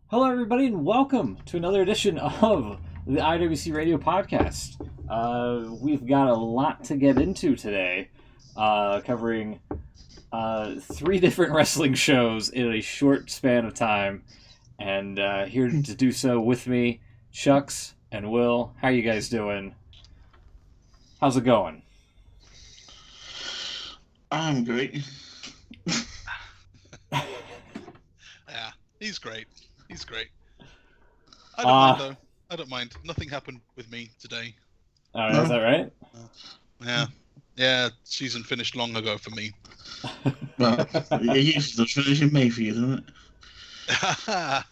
Hello, everybody, and welcome to another edition of the IWC Radio podcast. We've got a lot to get into today, covering three different wrestling shows in a short span of time. And here to do so with me, Chucks and Will. How are you guys doing? How's it going? I'm great. Yeah, he's great. He's great. I don't mind, though. I don't mind. Nothing happened with me today. Oh, no. Is that right? Yeah, season finished long ago for me. Well, it used to finish in Mayfield, isn't it?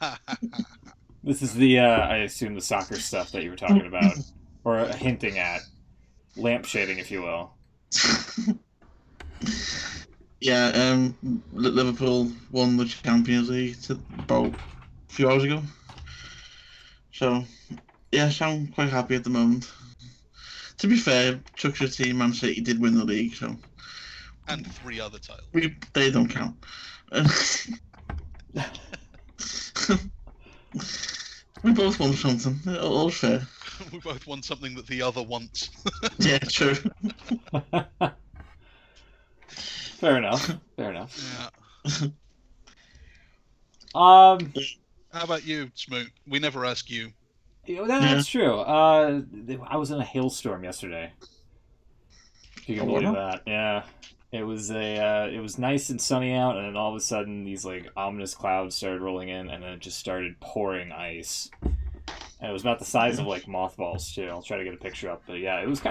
This is the, I assume, the soccer stuff that you were talking about, or hinting at. Lampshading, if you will. Yeah, Liverpool won the Champions League about a few hours ago. So, yes, I'm quite happy at the moment. To be fair, Chuck's team, Man City, did win the league, so... And 3 other titles. They don't count. We both won something. All's fair. We both won something that the other wants. Yeah, true. Fair enough. Yeah. How about you, Smoot? We never ask you. That's true. I was in a hailstorm yesterday. If you can believe that. Yeah. It was nice and sunny out, and then all of a sudden these like ominous clouds started rolling in, and then it just started pouring ice. And it was about the size of like mothballs too. I'll try to get a picture up, but yeah, it was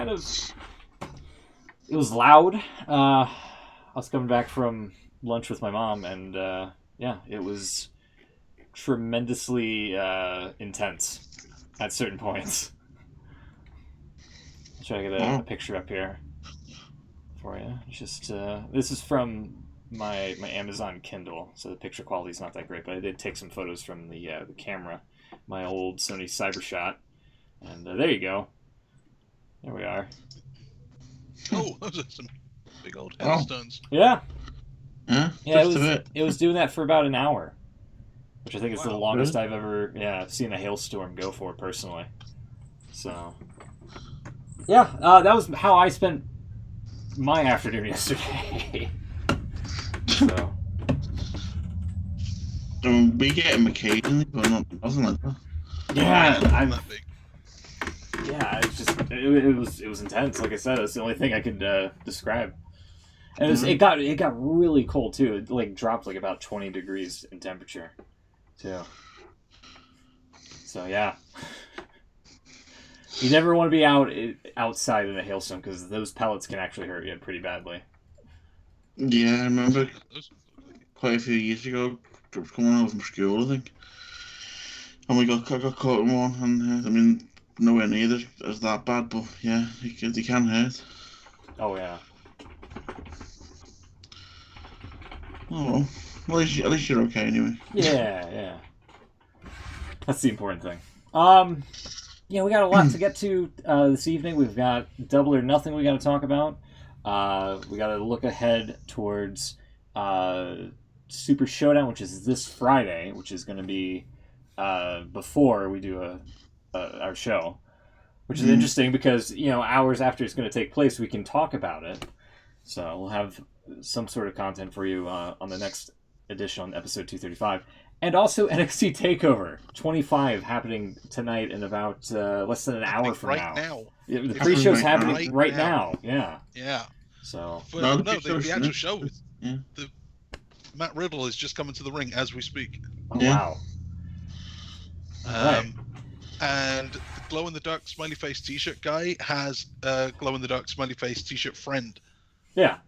loud. I was coming back from lunch with my mom, and yeah, it was tremendously intense at certain points. I'll try to get a picture up here for you. Just this is from my Amazon Kindle, so the picture quality is not that great, but I did take some photos from the camera, my old Sony CyberShot, and there you go. There we are. Oh, those are some big old hailstones. Yeah. Yeah. It was doing that for about an hour, which I think is the longest I've ever seen a hailstorm go for personally. So yeah, that was how I spent my afternoon yesterday. So we get them occasionally, but nothing like that. Yeah, I'm that big. Yeah, it's just it was intense. Like I said, it's the only thing I could describe. And it got really cold too. It like dropped like about 20 degrees in temperature, too. So yeah, you never want to be outside in a hailstorm because those pellets can actually hurt you pretty badly. Yeah, I remember quite a few years ago, I was coming home from school, I think, and I got caught in one, and I mean, nowhere near as that bad, but yeah, they can hurt. Oh yeah. Oh well, at least you're okay anyway. Yeah. That's the important thing. Yeah, we got a lot to get to this evening. We've got Double or Nothing we got to talk about. We got to look ahead towards SuperShowDown, which is this Friday, which is going to be before we do our show, which is interesting because hours after it's going to take place, we can talk about it. So we'll have some sort of content for you on the next edition on episode 235. And also NXT TakeOver 25 happening tonight in about less than an hour from now. Yeah, the pre-show's happening right now. Yeah. Yeah. So the actual show is Matt Riddle is just coming to the ring as we speak. Oh, wow. Right. And the glow-in-the-dark smiley face t-shirt guy has a glow-in-the-dark smiley face t-shirt friend. Yeah.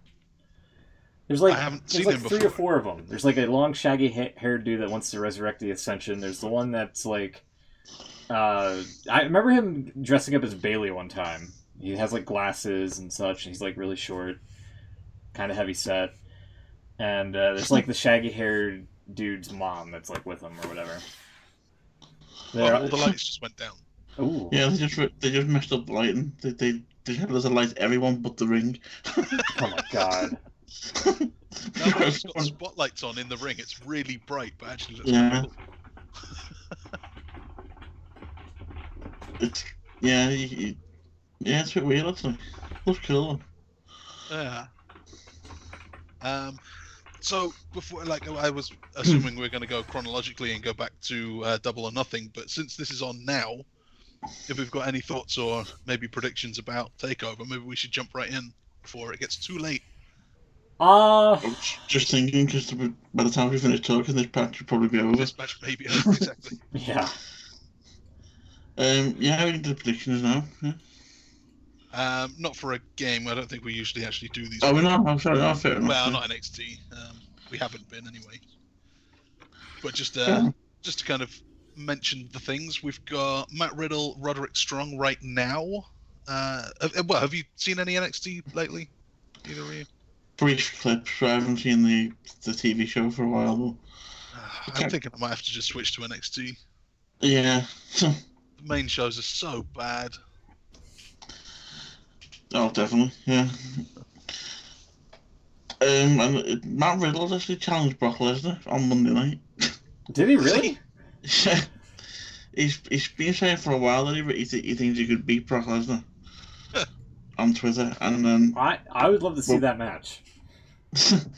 There's like 3 or 4 of them. There's like a long shaggy haired dude that wants to resurrect the Ascension. There's the one that's like, I remember him dressing up as Bailey one time. He has like glasses and such, and he's like really short, kind of heavy set. And there's like the shaggy haired dude's mom that's like with him or whatever. All the lights just went down. Ooh. Yeah, they just messed up the lighting. They had us light everyone but the ring. Oh my god. No, it's got spotlights on in the ring. It's really bright, but actually looks cool. It's yeah, yeah, it's a bit weird actually. Looks cool. Yeah. So before, like, I was assuming we are going to go chronologically and go back to Double or Nothing, but since this is on now, if we've got any thoughts or maybe predictions about TakeOver, maybe we should jump right in before it gets too late. I was just thinking, because by the time we finish talking, this patch will probably be over. This match may be over, exactly. Yeah. Yeah, we can do the predictions now. Yeah. Not for a game. I don't think we usually actually do these. Oh, we're not. I'm sorry. Oh, fair enough. Well, yeah. not NXT. We haven't been anyway. But just to kind of mention the things, we've got Matt Riddle, Roderick Strong right now. Have you seen any NXT lately? Either of you? Brief clips. I haven't seen the TV show for a while. But... I'm thinking I might have to just switch to NXT. Yeah. The main shows are so bad. Oh, definitely. Yeah. And Matt Riddle actually challenged Brock Lesnar on Monday night. Did he really? Yeah. He's been saying for a while that he thinks he could beat Brock Lesnar on Twitter, and then I would love to see that match.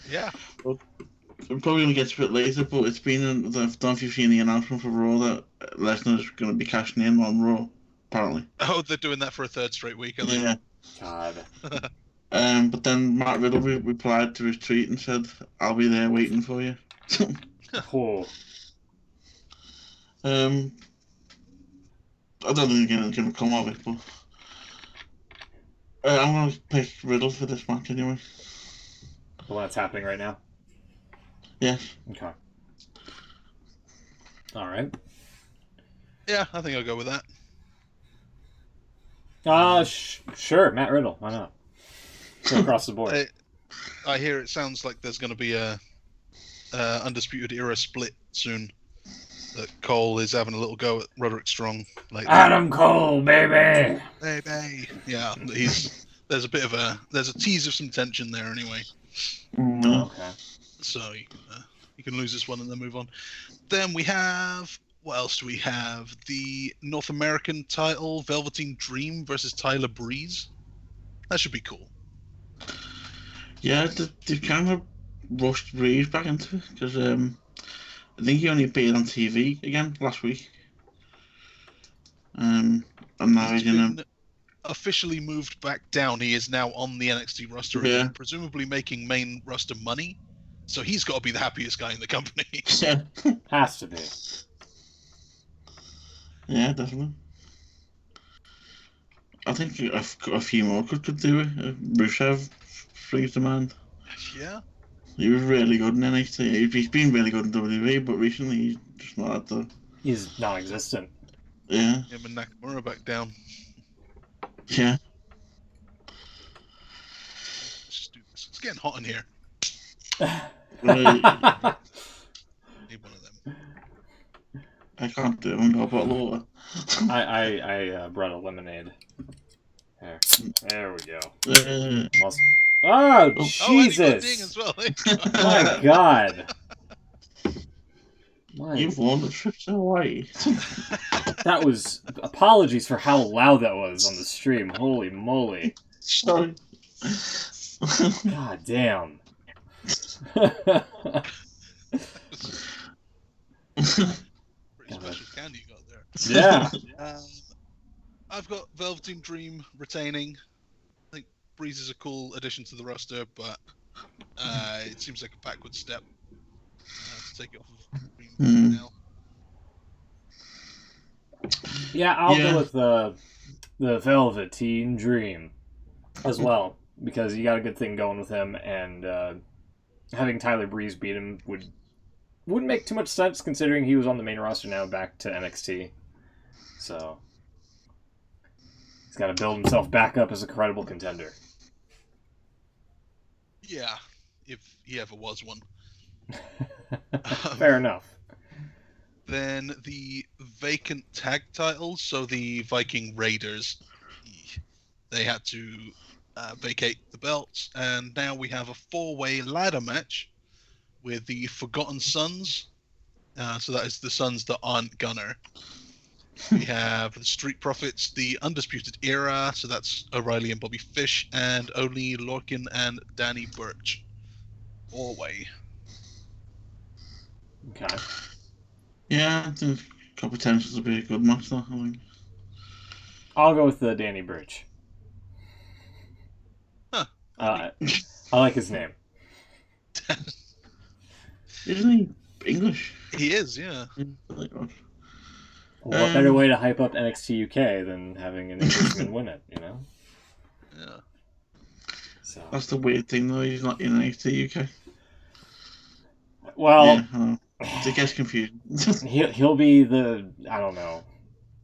Yeah. We're probably gonna get to it later, but it's been. I don't know if you've seen the announcement for Raw that Lesnar's gonna be cashing in on Raw. Apparently. Oh, they're doing that for a third straight week, are they? Yeah. God. But then Matt Riddle replied to his tweet and said, "I'll be there waiting for you." Cool. I don't think anything's gonna come of it, but I'm gonna pick Riddle for this match anyway. The one that's happening right now? Yes. Okay. Alright. Yeah, I think I'll go with that. Sure, Matt Riddle. Why not? Go across the board. I hear it sounds like there's going to be a Undisputed Era split soon. That Cole is having a little go at Roderick Strong. Adam Cole, baby! Baby! Yeah, there's a tease of some tension there anyway. Okay. So you can lose this one and then move on. Then we have... What else do we have? The North American title, Velveteen Dream versus Tyler Breeze. That should be cool. Yeah, they kind of rushed Breeze back into it, because I think he only appeared on TV again last week. And now he's been officially moved back down. He is now on the NXT roster again, presumably making main roster money. So he's got to be the happiest guy in the company. Yeah. Has to be. Yeah, definitely. I think a few more could do it. Rusev springs to mind. Yeah. He was really good in NXT. He's been really good in WWE, but recently he's just not at the... He's non-existent. Yeah. Him and Nakamura back down. Yeah. Let's just do this. It's getting hot in here. Right. Need one of them. I can't do it. I've got a bottle of water. I brought a lemonade. There we go. Oh, Jesus! As well. My God! You've won the trip to Hawaii. That was... Apologies for how loud that was on the stream. Holy moly. Sorry. God damn. Pretty special candy you got there. Yeah. I've got Velveteen Dream retaining. I think Breeze is a cool addition to the roster, but it seems like a backward step to take it off of Dream now. Yeah, I'll go with the Velveteen Dream as well, because you got a good thing going with him, and having Tyler Breeze beat him wouldn't make too much sense considering he was on the main roster now back to NXT. So he's got to build himself back up as a credible contender. Yeah, if he ever was one. Fair enough. Then the vacant tag titles, so the Viking Raiders, they had to vacate the belts, and now we have a 4-way ladder match with the Forgotten Sons, So that is the sons that aren't Gunner. We have the Street Profits, the Undisputed Era, so that's O'Reilly and Bobby Fish, and Only Lorcan and Danny Burch. All way. Okay. Yeah, I think got potential to be a good match, though. I mean, I'll go with the Danny Burch. Huh. I like his name. isn't he English? He is, yeah. What better way to hype up NXT UK than having an Englishman win it, you know? Yeah. So. That's the weird thing, though. He's not in NXT UK. Well, Yeah, I know. It gets confusing. he'll be the, I don't know,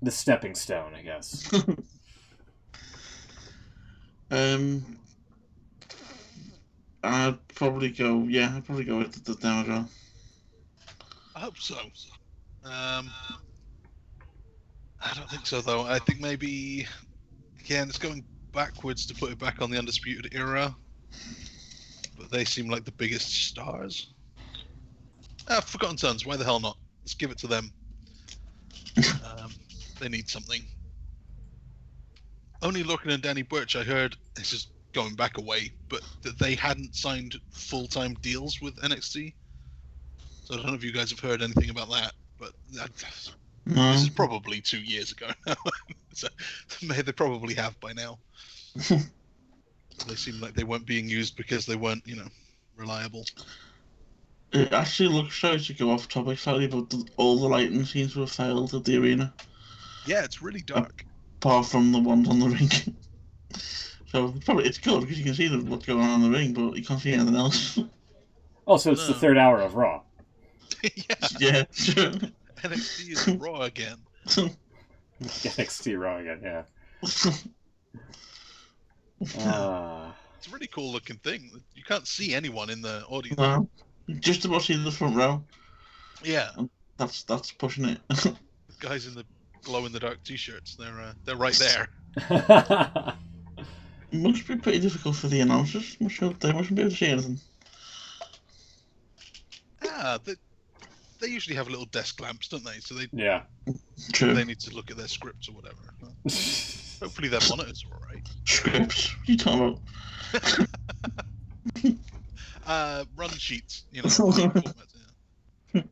the stepping stone, I guess. I'd probably go with the demo as well. I hope so. I don't think so, though. I think maybe, again, it's going backwards to put it back on the Undisputed Era. But they seem like the biggest stars. Forgotten Sons, why the hell not? Let's give it to them. They need something. Only Lorcan and Danny Burch, I heard, this is going back away, but that they hadn't signed full-time deals with NXT. So I don't know if you guys have heard anything about that, but this is probably 2 years ago now. So they probably have by now. They seem like they weren't being used because they weren't, reliable. It actually looks, sorry to go off topic slightly, but all the lighting seems to have failed at the arena. Yeah, it's really dark. Apart from the ones on the ring. So it's good because you can see what's going on in the ring, but you can't see anything else. Oh, so it's the third hour of Raw. Yeah, sure. NXT is Raw again. NXT Raw again, yeah. It's a really cool looking thing. You can't see anyone in the audience. No, just about see the front row. Yeah, that's pushing it. The guys in the glow in the dark t-shirts, they're right there. It must be pretty difficult for the announcers. They mustn't be able to see anything. Yeah, they usually have little desk lamps, don't they? So True. They need to look at their scripts or whatever. Hopefully their monitors are alright. Scripts? What are you talking about? Run sheets, formats, yeah.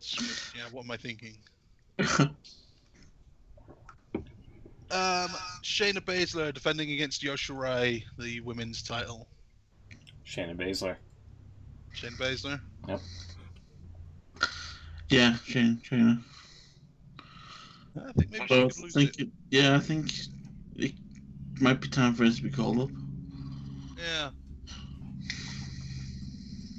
Script, yeah, what am I thinking? Shayna Baszler defending against Io Shirai, the women's title. Shayna Baszler. Shayna Baszler? Yep. Yeah, Shayna. I think maybe she could lose it. I think it might be time for her to be called up. Yeah.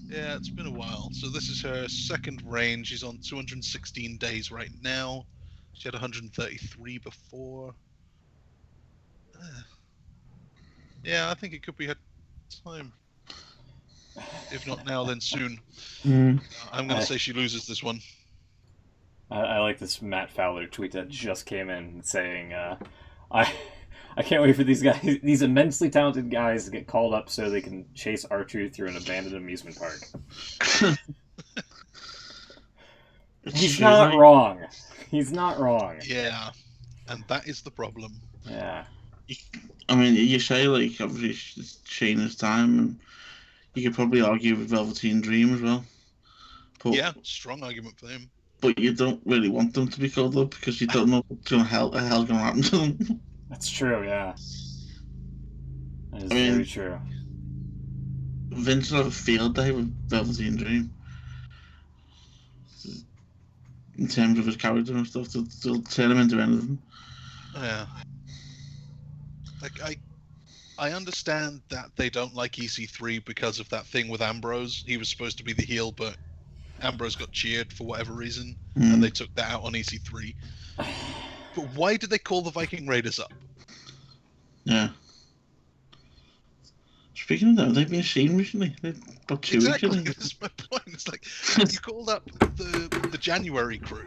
Yeah, it's been a while. So this is her second reign. She's on 216 days right now. She had 133 before. Yeah, I think it could be her time. If not now, then soon. I'm going to say she loses this one. I like this Matt Fowler tweet that just came in saying, I can't wait for these guys, these immensely talented guys to get called up so they can chase R-Truth through an abandoned amusement park. He's not wrong. He's not wrong. Yeah, and that is the problem. Yeah. I mean, you say, like, obviously it's Shayna's time, and you could probably argue with Velveteen Dream as well. But, yeah, strong argument for him. But you don't really want them to be called up because you don't know what's going to happen to them. That's true, yeah. That is very true. Vince will have a field day with Velveteen Dream. In terms of his character and stuff, they'll turn him into anything. Yeah. Like, I understand that they don't like EC3 because of that thing with Ambrose. He was supposed to be the heel, but Ambrose got cheered for whatever reason, and they took that out on EC3. But why did they call the Viking Raiders up? Yeah. Speaking of that, they've been seen recently. About 2 weeks. Exactly, that's my point. It's like, you called up the January crew,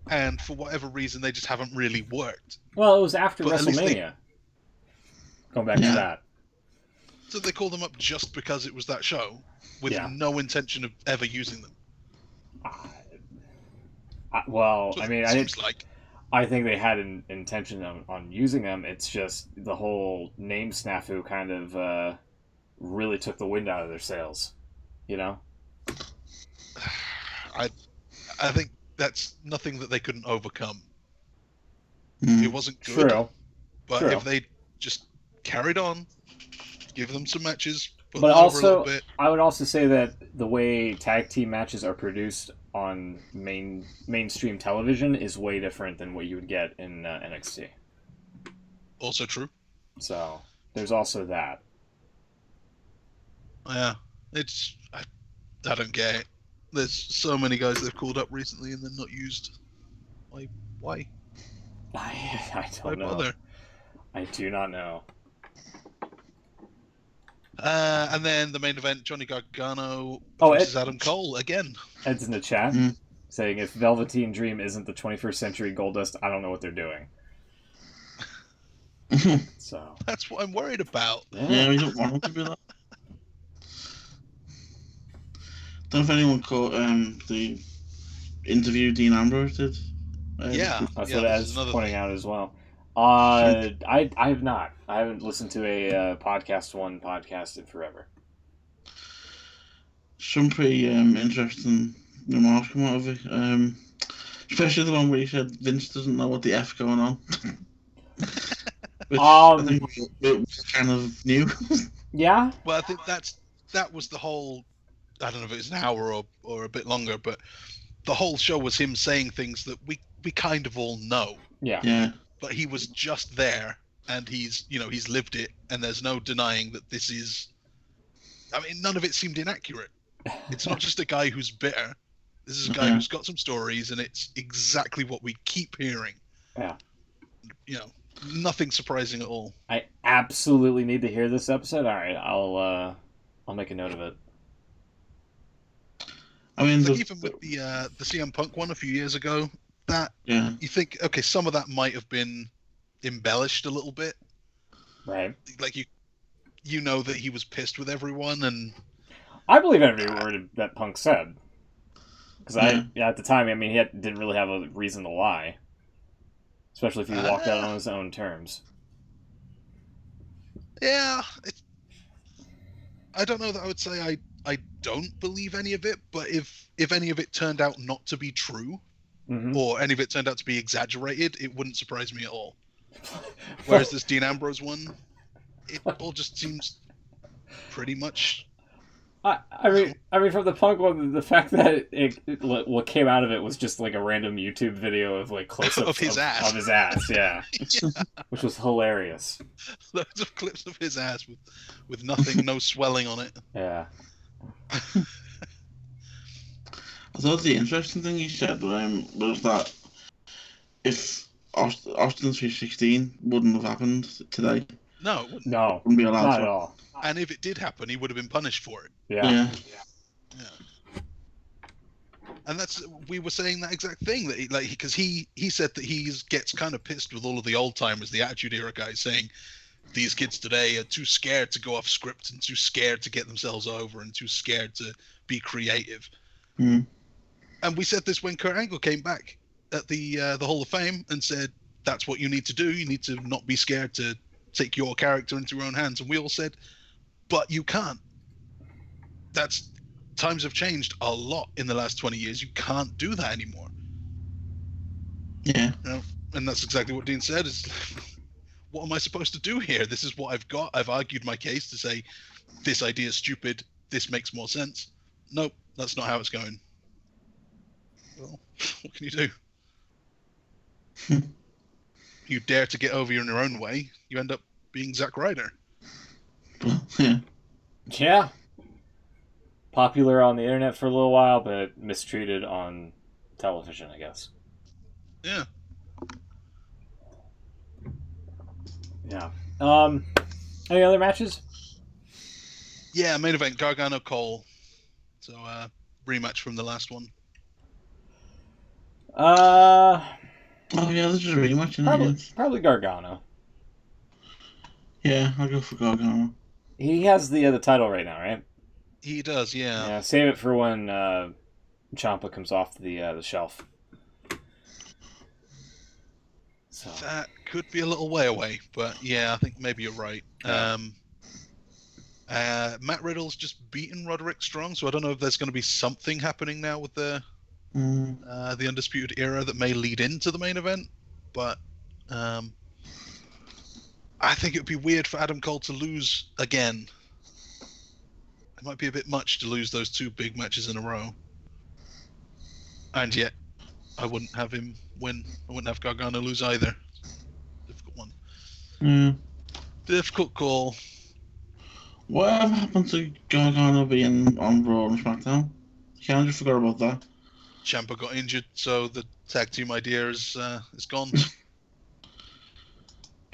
and for whatever reason, they just haven't really worked. Well, it was after WrestleMania. Going back to that. So they called them up just because it was that show, with no intention of ever using them. I think they had an intention on using them. It's just the whole name snafu kind of really took the wind out of their sails. You know? I think that's nothing that they couldn't overcome. It wasn't good. True. But True. if they just carried on, give them some matches, put But them over a also, little bit. I would also say that the way tag team matches are produced on mainstream television is way different than what you would get in NXT. Also true. So there's also that. Yeah, I don't get it. There's so many guys they've called up recently and they're not used. Why? I Why don't know. bother? I do not know. And then the main event, Johnny Gargano versus Adam Cole again. Ed's in the chat saying, if Velveteen Dream isn't the 21st century Goldust, I don't know what they're doing. So that's what I'm worried about. Yeah, we don't want him to be that. Don't know if anyone caught the interview Dean Ambrose did. That's what Ed's pointing out as well. I have not. I haven't listened to a podcast in forever. Some pretty interesting remarks come out of it. Especially the one where he said Vince doesn't know what the F going on. Which I think was kind of new. Yeah? Well, I think that was the whole, I don't know if it was an hour or a bit longer, but the whole show was him saying things that we kind of all know. Yeah. But he was just there, and he's lived it, and there's no denying that this is. I mean, none of it seemed inaccurate. It's not just a guy who's bitter. This is a guy who's got some stories, and it's exactly what we keep hearing. Yeah. Nothing surprising at all. I absolutely need to hear this episode. All right, I'll make a note of it. I mean, even with the CM Punk one a few years ago, you think, okay, some of that might have been embellished a little bit, right? Like you know that he was pissed with everyone, and I believe every word that Punk said, because at the time, I mean, he didn't really have a reason to lie, especially if he walked out on his own terms. Yeah, I don't know that I would say I don't believe any of it, but if any of it turned out not to be true, or any of it turned out to be exaggerated, it wouldn't surprise me at all. Whereas this Dean Ambrose one, it all just seems pretty much. I mean, from the Punk one, the fact that what came out of it was just like a random YouTube video of like close-ups of his ass, yeah. Which was hilarious. Loads of clips of his ass with nothing, no swelling on it. Yeah. I thought the interesting thing he said was that if Austin 316 wouldn't have happened today. No, it wouldn't. No, wouldn't be allowed not to. at all. And if it did happen, he would have been punished for it. Yeah. And we were saying that exact thing, that because he said that he gets kind of pissed with all of the old timers, the Attitude Era guys, saying these kids today are too scared to go off script and too scared to get themselves over and too scared to be creative. And we said this when Kurt Angle came back at the Hall of Fame and said, that's what you need to do. You need to not be scared to take your character into your own hands. And we all said, but you can't. Times have changed a lot in the last 20 years. You can't do that anymore. Yeah. And that's exactly what Dean said, is what am I supposed to do here? This is what I've got. I've argued my case to say this idea is stupid. This makes more sense. Nope, that's not how it's going. Well, what can you do? You dare to get over in your own way, you end up being Zack Ryder. Yeah. Popular on the internet for a little while, but mistreated on television, I guess. Yeah. Yeah. Any other matches? Yeah, main event, Gargano Cole. So, rematch from the last one. Oh yeah, this is a rematch. Probably Gargano. Yeah, I'll go for Gargano. He has the title right now, right? He does, yeah. Yeah, save it for when Ciampa comes off the shelf. So that could be a little way away, but yeah, I think maybe you're right. Yeah. Matt Riddle's just beaten Roderick Strong, so I don't know if there's going to be something happening now with the Undisputed Era that may lead into the main event. But I think it would be weird for Adam Cole to lose again. It might be a bit much to lose those 2 big matches in a row. And yet, I wouldn't have him win. I wouldn't have Gargano lose either. Difficult one. Difficult call. Whatever happened to Gargano being on Raw and SmackDown? Kind of just forgot about that. Ciampa got injured, so the tag team idea is gone.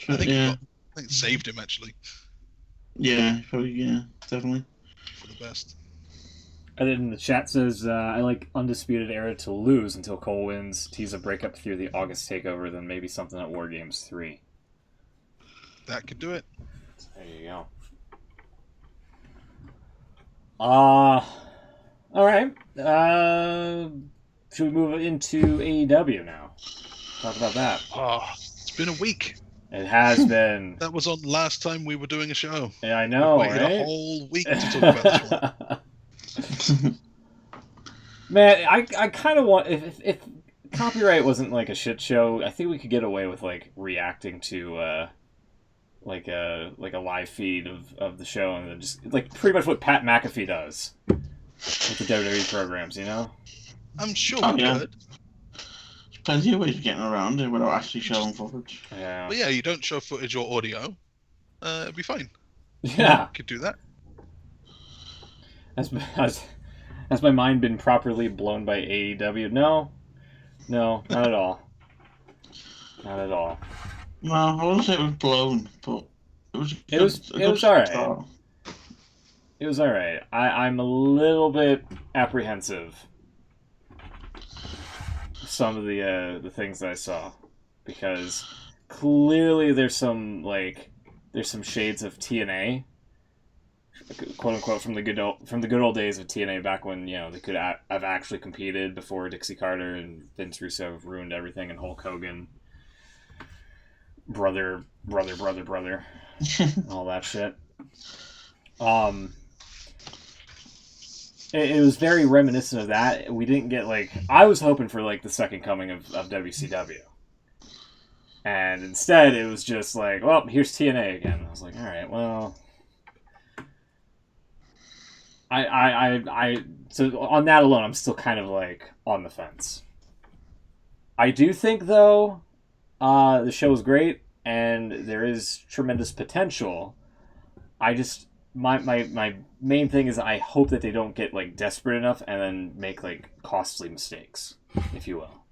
I think it saved him, actually. Yeah, probably, yeah, definitely. For the best. And then the chat says, I like Undisputed Era to lose until Cole wins, tease a breakup through the August TakeOver, then maybe something at War Games 3. That could do it. There you go. Alright. Should we move into AEW now? Talk about that. Oh, it's been a week. It has been. That was on last time we were doing a show. Yeah, I know, we waited right? a whole week to talk about this one. Man, I kind of want... If copyright wasn't like a shit show, I think we could get away with like reacting to like a live feed of the show, and then just like pretty much what Pat McAfee does with the WWE programs, you know? I'm sure we could. There's plenty of ways of getting around it without actually showing footage. Yeah. But yeah, you don't show footage or audio. It'll be fine. Yeah. Could do that. Has my mind been properly blown by AEW? No, not at all. Not at all. No, I wouldn't say it was blown, but it was alright. It was alright. I'm a little bit apprehensive of some of the things that I saw, because clearly there's some shades of TNA, quote unquote, from the good old days of TNA, back when, you know, they could have actually competed before Dixie Carter and Vince Russo ruined everything, and Hulk Hogan, brother, all that shit. It was very reminiscent of that. We didn't get I was hoping for the second coming of WCW. And instead it was just well, here's TNA again. I was like, all right, well, so on that alone, I'm still kind of on the fence. I do think though, the show is great and there is tremendous potential. My main thing is I hope that they don't get desperate enough and then make costly mistakes, if you will.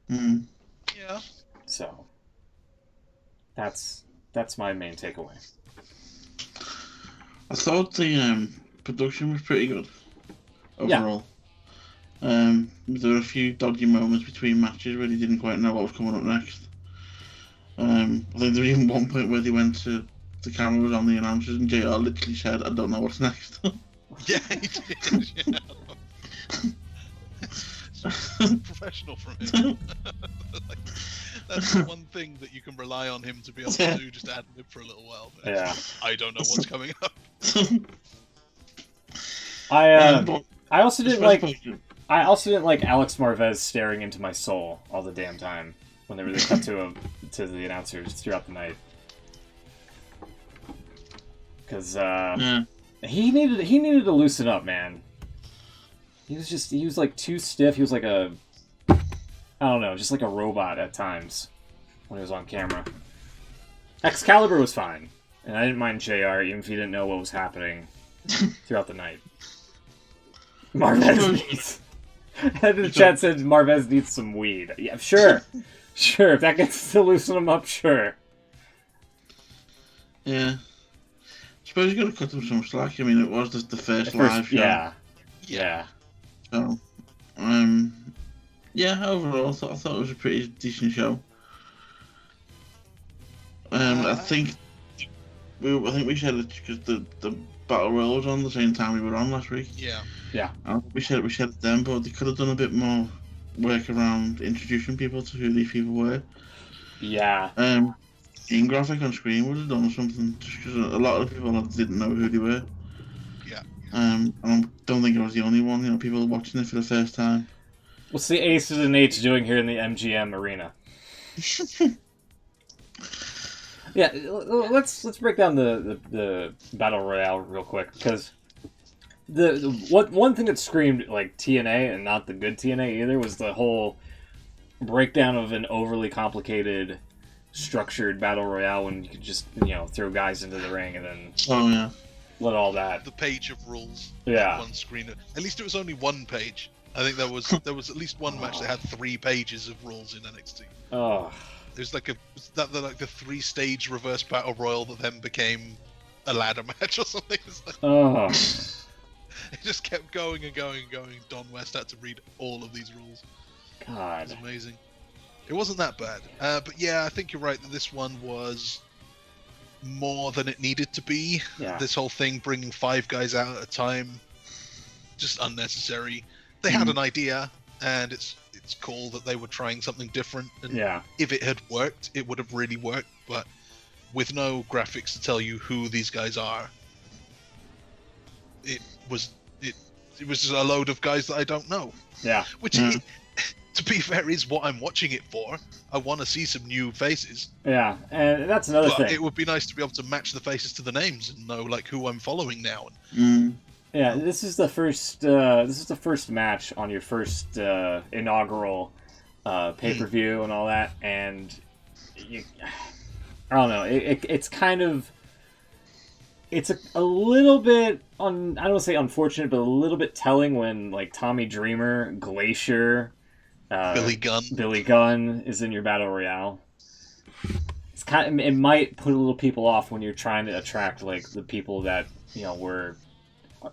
Yeah. So that's my main takeaway. I thought the production was pretty good overall. Yeah. There were a few dodgy moments between matches where they didn't quite know what was coming up next. I think there was even one point where they went to the camera was on the announcers and JR literally said, I don't know what's next. Yeah, he did. Yeah. Professional from him. That's the one thing that you can rely on him to be able to do, just ad lib for a little while. But yeah. I don't know what's coming up. I also didn't like Alex Marvez staring into my soul all the damn time whenever they cut to the announcers throughout the night. Because he needed to loosen up, man. He was too stiff. He was I don't know, just like a robot at times when he was on camera. Excalibur was fine, and I didn't mind JR even if he didn't know what was happening throughout the night. Marvez needs... The chat said Marvez needs some weed. Yeah, sure. Sure, if that gets to loosen him up, sure. Yeah. I suppose you got to cut them some slack. I mean, it was just the first live show. Yeah. So, yeah, overall, I thought it was a pretty decent show. I think we said it because the Battle Royal was on the same time we were on last week. Yeah. We said it then, but they could have done a bit more work around introducing people to who these people were. Yeah. In graphic on screen would have done something, just because a lot of people didn't know who they were. Yeah. And I don't think I was the only one. You know, people watching it for the first time. What's the Aces and Eights doing here in the MGM arena? Yeah, let's break down the battle royale real quick, because one thing that screamed like TNA and not the good TNA either was the whole breakdown of an overly complicated, structured battle royale when you could just throw guys into the ring and then let all that. The page of rules. Yeah. One screen. At least it was only one page. I think there was at least one match that had 3 pages of rules in NXT. Oh. There's like the 3-stage reverse battle royal that then became a ladder match or something. It just kept going and going and going. Don West had to read all of these rules. God. It's amazing. It wasn't that bad. But yeah, I think you're right that this one was more than it needed to be. Yeah. This whole thing bringing 5 guys out at a time, just unnecessary. They had an idea, and it's cool that they were trying something different. And if it had worked, it would have really worked. But with no graphics to tell you who these guys are, it was just a load of guys that I don't know. Yeah. Which, to be fair, is what I'm watching it for. I want to see some new faces. Yeah, and that's another thing. It would be nice to be able to match the faces to the names and know like who I'm following now. Yeah, this is the first match on your first inaugural pay-per-view and all that, and I don't know. It's kind of a little bit I don't want to say unfortunate, but a little bit telling when like Tommy Dreamer, Glacier, Billy Gunn is in your battle royale. It's it might put a little people off when you're trying to attract like the people that were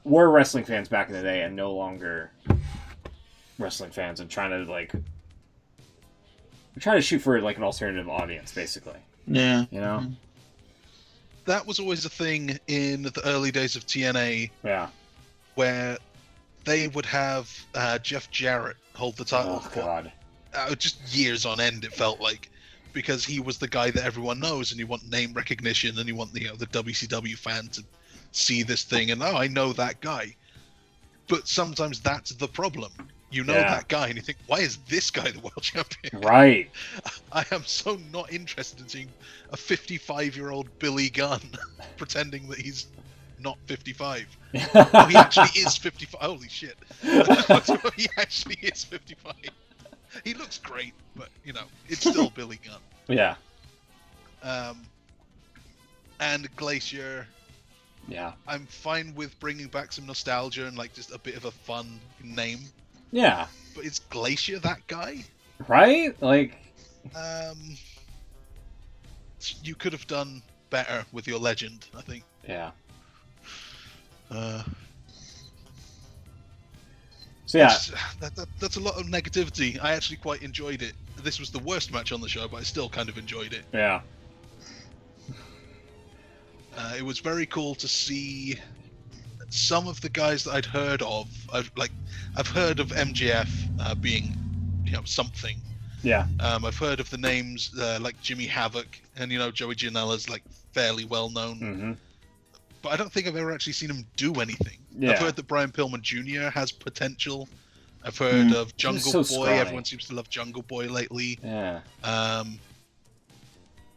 wrestling fans back in the day and no longer wrestling fans, and trying to shoot for like an alternative audience, basically. Yeah. That was always a thing in the early days of TNA. Yeah. Where they would have Jeff Jarrett hold the title God. Just years on end, it felt like, because he was the guy that everyone knows, and you want name recognition, and you want the WCW fan to see this thing and I know that guy. But sometimes that's the problem. You know that guy, and you think, why is this guy the world champion? Right. I am so not interested in seeing a 55-year-old Billy Gunn pretending that he's not 55. Oh, he actually is 55. Holy shit. He actually is 55. He looks great, but, it's still Billy Gunn. Yeah. And Glacier. Yeah. I'm fine with bringing back some nostalgia and, like, just a bit of a fun name. Yeah. But is Glacier that guy? Right? Like... you could have done better with your legend, I think. Yeah. So yeah, that's a lot of negativity. I actually quite enjoyed it. This was the worst match on the show, but I still kind of enjoyed it. Yeah. It was very cool to see some of the guys that I'd heard of. I've heard of MJF being, something. Yeah. I've heard of the names like Jimmy Havoc, and Joey Janela's like fairly well known. Mm-hmm. But I don't think I've ever actually seen him do anything. Yeah. I've heard that Brian Pillman Jr. has potential. I've heard of Jungle Boy. Scrawny. Everyone seems to love Jungle Boy lately. Yeah.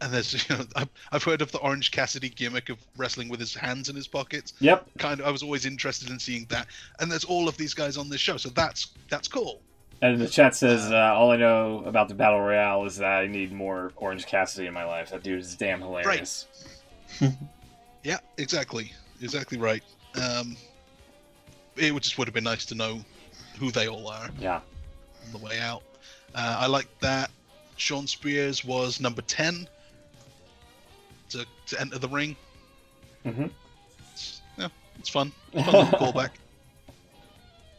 And there's, I've heard of the Orange Cassidy gimmick of wrestling with his hands in his pockets. Yep. I was always interested in seeing that. And there's all of these guys on this show, so that's cool. And the chat says, all I know about the Battle Royale is that I need more Orange Cassidy in my life. That dude is damn hilarious. Right. Yeah, exactly. Exactly right. It would have been nice to know who they all are. Yeah. On the way out. I like that Sean Spears was number 10 to enter the ring. Mm-hmm. It's fun. Fun little callback.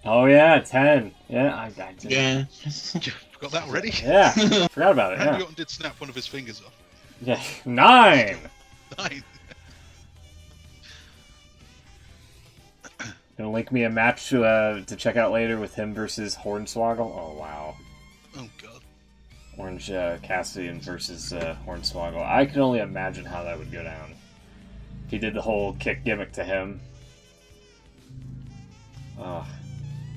Oh yeah, 10. Yeah, I did. Yeah. Got that already? Yeah, forgot about it. Randy Yeah. Orton did snap one of his fingers off. Yeah, 9. 9. Gonna link me a match to check out later with him versus Hornswoggle. Oh wow. Oh god. Orange Cassidy versus Hornswoggle. I can only imagine how that would go down. If he did the whole kick gimmick to him.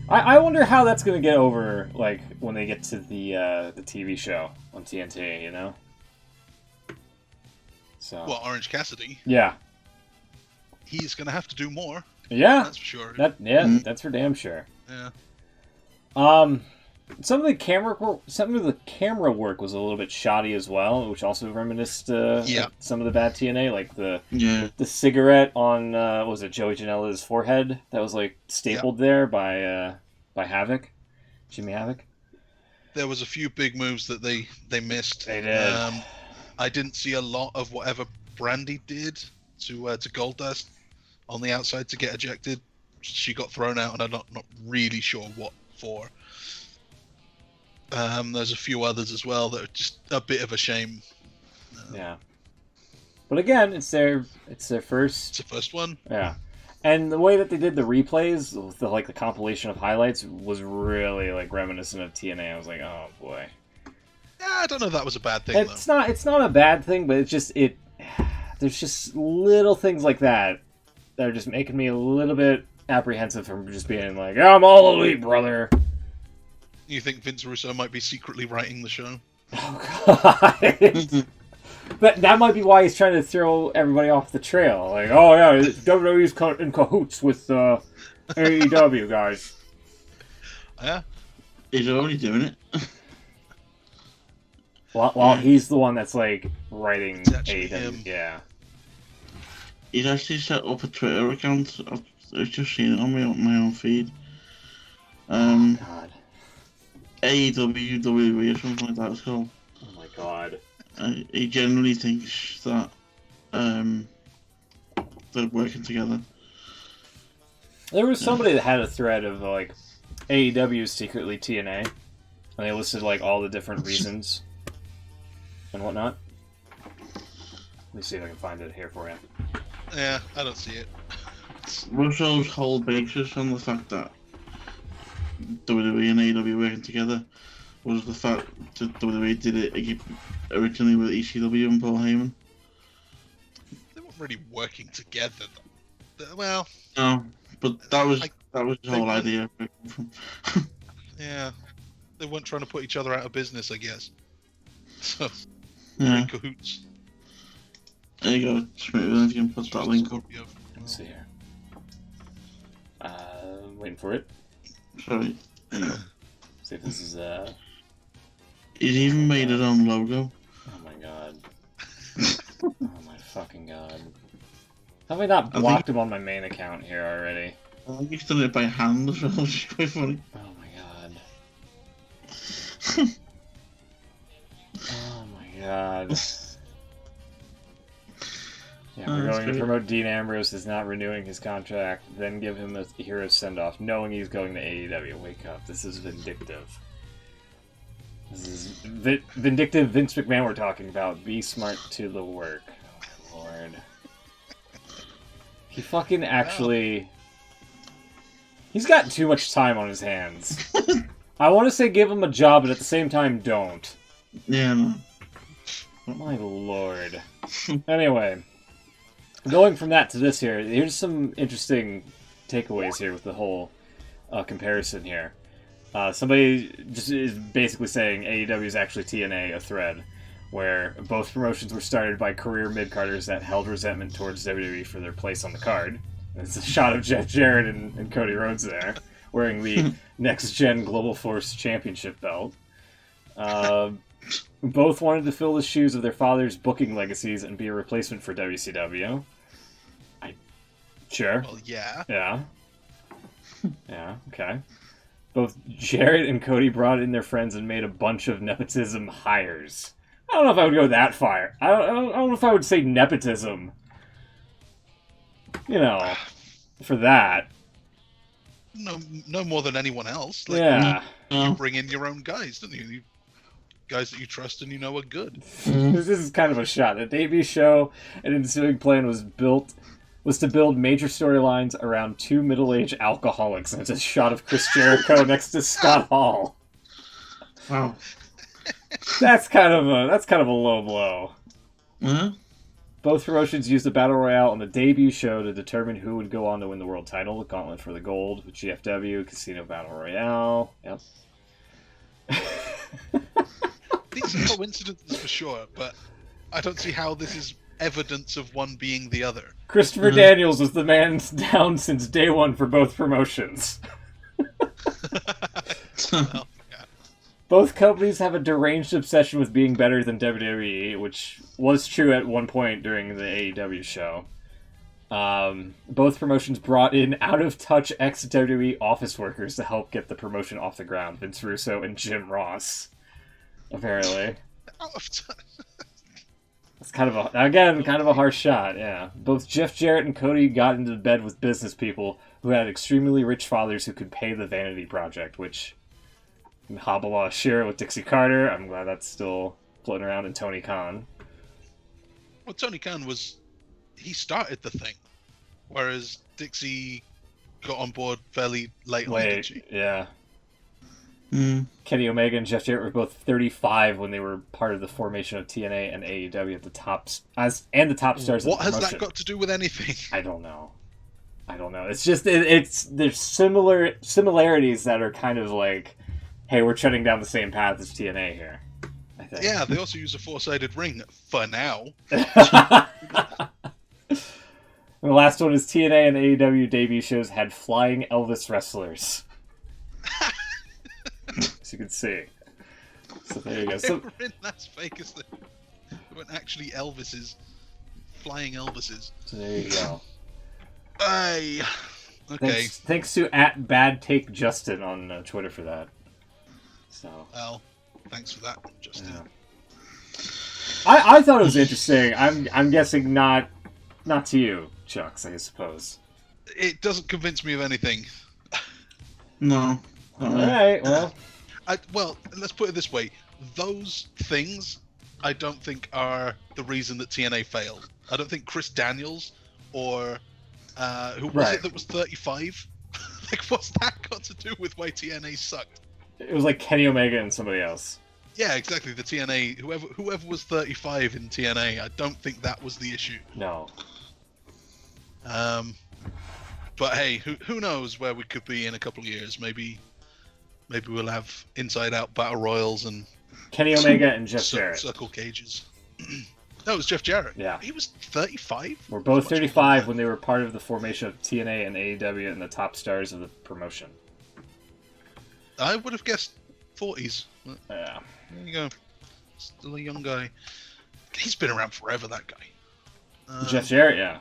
I wonder how that's going to get over, like, when they get to the TV show on TNT, you know? So. Well, Orange Cassidy. Yeah. He's going to have to do more. Yeah. That's for sure. That's for damn sure. Yeah. Some of the camera work was a little bit shoddy as well, which also reminisced some of the bad TNA, like the cigarette on what was it, Joey Janela's forehead that was like stapled there by Jimmy Havoc. There was a few big moves that they missed. They did. I didn't see a lot of whatever Brandy did to Goldust on the outside to get ejected. She got thrown out, and I'm not really sure what for. There's a few others as well that are just a bit of a shame. Yeah, but again, it's their first. It's the first one. Yeah, and the way that they did the replays, the compilation of highlights, was really like reminiscent of TNA. I was like, oh boy. Yeah, I don't know if that was a bad thing. It's not a bad thing, but there's just little things like that are just making me a little bit apprehensive from just being like, I'm all elite, brother. You think Vince Russo might be secretly writing the show? Oh, God. That might be why he's trying to throw everybody off the trail. Like, oh, yeah, WWE's in cahoots with AEW, guys. Yeah? He's already doing it. Well, he's the one that's, like, writing AEW. Him. Yeah. He's actually set up a Twitter account. I've just seen it on my own feed. Oh, God. AEW, WWE, or something like that it's called. Oh my God. He generally thinks that they're working together. There was somebody that had a thread of, like, AEW is secretly TNA. And they listed, like, all the different reasons and whatnot. Let me see if I can find it here for you. Yeah, I don't see it. Russo's whole basis on the fact that WWE and AEW working together was the fact that WWE did it originally with ECW and Paul Heyman. They weren't really working together. Well, no, but that was the whole idea. Yeah, they weren't trying to put each other out of business, I guess. So, yeah. in cahoots. There you go, Smith, if you can put that link up. Let's see here. Waiting for it. Sorry. See if this is He's even made his own logo. Oh my God. Oh my fucking God. Have I not blocked him on my main account here already? I think he's done it by hand as well, which is quite funny. Oh my God. Oh my God. Yeah, we're going to promote Dean Ambrose as not renewing his contract, then give him a hero send-off, knowing he's going to AEW. Wake up. This is vindictive. This is vindictive Vince McMahon we're talking about. Be smart to the work. Oh, my Lord. He fucking actually... He's got too much time on his hands. I want to say give him a job, but at the same time, don't. Yeah, no. My Lord. Anyway... Going from that to this here, here's some interesting takeaways here with the whole comparison here. Somebody just is basically saying AEW is actually TNA, a thread, where both promotions were started by career mid-carders that held resentment towards WWE for their place on the card. It's a shot of Jeff Jarrett and Cody Rhodes there, wearing the Next Gen Global Force Championship belt. Both wanted to fill the shoes of their father's booking legacies and be a replacement for WCW. Sure. Well, yeah. Yeah. Yeah, okay. Both Jarrett and Cody brought in their friends and made a bunch of nepotism hires. I don't know if I would go that far. I don't know if I would say nepotism. You know, for that. No more than anyone else. Like, yeah. You bring in your own guys, don't you? Guys that you trust and you know are good. This is kind of a shot. The debut show and ensuing plan was to build major storylines around two middle-aged alcoholics, and it's a shot of Chris Jericho next to Scott Hall. Wow. That's kind of a low blow. Yeah. Both promotions used the Battle Royale on the debut show to determine who would go on to win the world title, the Gauntlet for the Gold, with GFW, Casino Battle Royale. Yep. These are coincidences for sure, but I don't see how this is evidence of one being the other. Christopher Daniels was the man down since day one for both promotions. Well, yeah. Both companies have a deranged obsession with being better than WWE, which was true at one point during the AEW show. Both promotions brought in out-of-touch ex-WWE office workers to help get the promotion off the ground. Vince Russo and Jim Ross, apparently. Out of touch. It's kind of a harsh shot, yeah. Both Jeff Jarrett and Cody got into bed with business people who had extremely rich fathers who could pay the Vanity Project, which Habala Shira with Dixie Carter. I'm glad that's still floating around, and Tony Khan. Well, Tony Khan he started the thing, whereas Dixie got on board fairly late on, didn't she? Yeah. Kenny Omega and Jeff Jarrett were both 35 when they were part of the formation of TNA and AEW at the top stars of the promotion. What has that got to do with anything? I don't know. It's just there's similarities that are kind of like, hey, we're treading down the same path as TNA here, I think. Yeah, they also use a four-sided ring for now. And the last one is TNA and AEW debut shows had flying Elvis wrestlers. As you can see. So there you go. They were in Las Vegas. They weren't actually Elvises. Flying Elvises. So there you go. Okay. Thanks to @BadTakeJustin on Twitter for that. So. Well, thanks for that, Justin. Yeah. I thought it was interesting. I'm guessing not to you, Chucks, I suppose. It doesn't convince me of anything. No. All right. Well, let's put it this way: those things, I don't think are the reason that TNA failed. I don't think Chris Daniels or who was it that was 35? Like, what's that got to do with why TNA sucked? It was like Kenny Omega and somebody else. Yeah, exactly. The TNA, whoever was 35 in TNA, I don't think that was the issue. No. But hey, who knows where we could be in a couple of years? Maybe we'll have inside-out battle royals and Kenny Omega and Jeff Jarrett. Circle cages. No, it was Jeff Jarrett. Yeah. He was 35? We're both 35 when they were part of the formation of TNA and AEW and the top stars of the promotion. I would have guessed 40s. Yeah. There you go. Still a young guy. He's been around forever, that guy. Jeff Jarrett, yeah.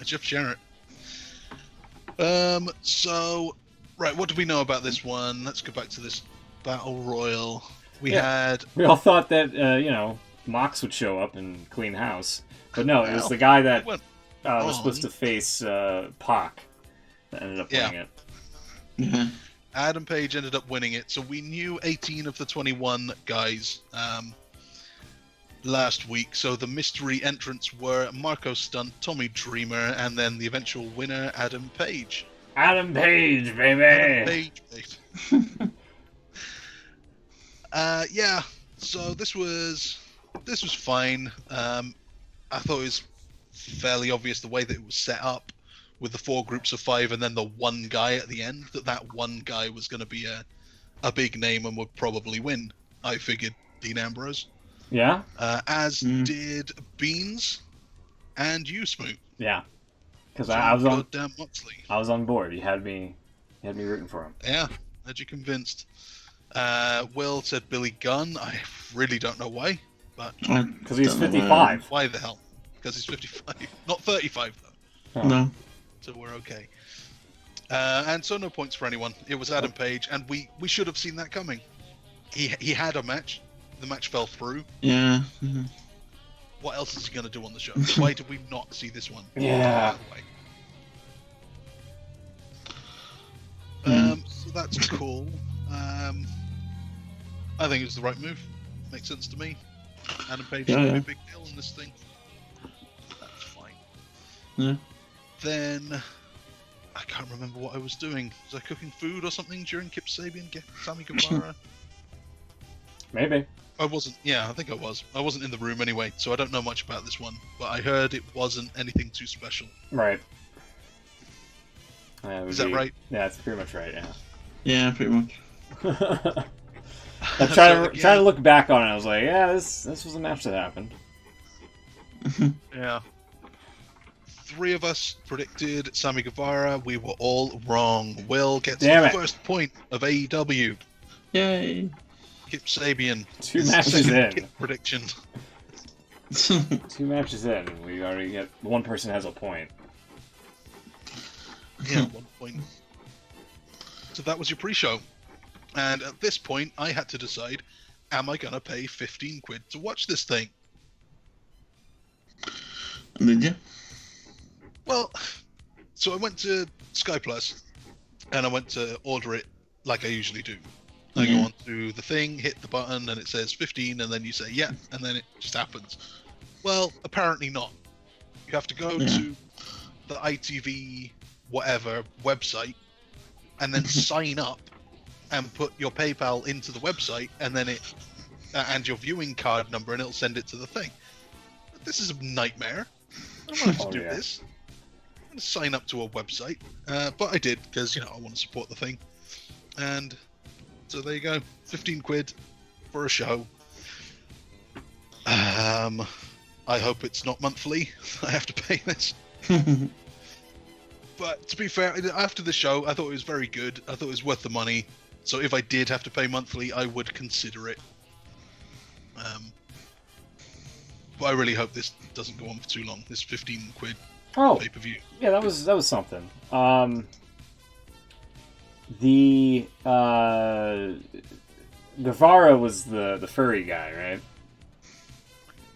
Jeff Jarrett. So, right, what do we know about this one? Let's go back to this Battle Royal. We all thought that, Mox would show up and clean house. But no, it was the guy that was supposed to face Pac that ended up winning it. Yeah. Adam Page ended up winning it, so we knew 18 of the 21 guys last week. So the mystery entrants were Marco Stunt, Tommy Dreamer, and then the eventual winner, Adam Page. Adam Page, baby! Adam Page, baby. Yeah, so this was fine. I thought it was fairly obvious the way that it was set up, with the 4 groups of 5 and then the one guy at the end, that one guy was going to be a big name and would probably win. I figured Dean Ambrose. Yeah? Did Beans and you, Smoot. Yeah. Because I was on Moxley. I was on board. You had me rooting for him. Yeah, had you convinced. Will said Billy Gunn. I really don't know why, but because he's 55. Why the hell? Because he's 55, not 35 though. Oh. No. So we're okay. And so no points for anyone. It was Adam Page, and we should have seen that coming. He had a match. The match fell through. Yeah. What else is he going to do on the show? Why did we not see this one? Yeah. So that's cool. I think it's the right move. Makes sense to me. Adam Page should be a big deal in this thing. That's fine. Yeah. Then I can't remember what I was doing. Was I cooking food or something during Kip Sabian, Sammy Guevara? Maybe. I wasn't. Yeah, I think I was. I wasn't in the room anyway, so I don't know much about this one. But I heard it wasn't anything too special. Right. Is that right? Yeah, that's pretty much right. Yeah. Yeah, pretty much. I'm trying to look back on it. I was like, yeah, this was a match that happened. Yeah. 3 of us predicted Sammy Guevara. We were all wrong. Will gets the first point of AEW. Yay! Kip Sabian. 2 matches in. Kip prediction. 2 matches in. We already get one person has a point. Yeah, 1 point. So that was your pre-show. And at this point, I had to decide, am I going to pay 15 quid to watch this thing? Did you? Well, so I went to Sky Plus, and I went to order it like I usually do. I go on to the thing, hit the button, and it says 15, and then you say, yeah, and then it just happens. Well, apparently not. You have to go to the ITV whatever website, and then sign up and put your PayPal into the website, and then and your viewing card number, and it'll send it to the thing. This is a nightmare. I don't want to have to do this. I'm going to sign up to a website, but I did because I want to support the thing, and so there you go, 15 quid for a show. I hope it's not monthly. I have to pay this. But to be fair, after the show, I thought it was very good. I thought it was worth the money. So if I did have to pay monthly, I would consider it. But I really hope this doesn't go on for too long. This 15 quid pay-per-view. Yeah, that was something. The Guevara was the furry guy, right?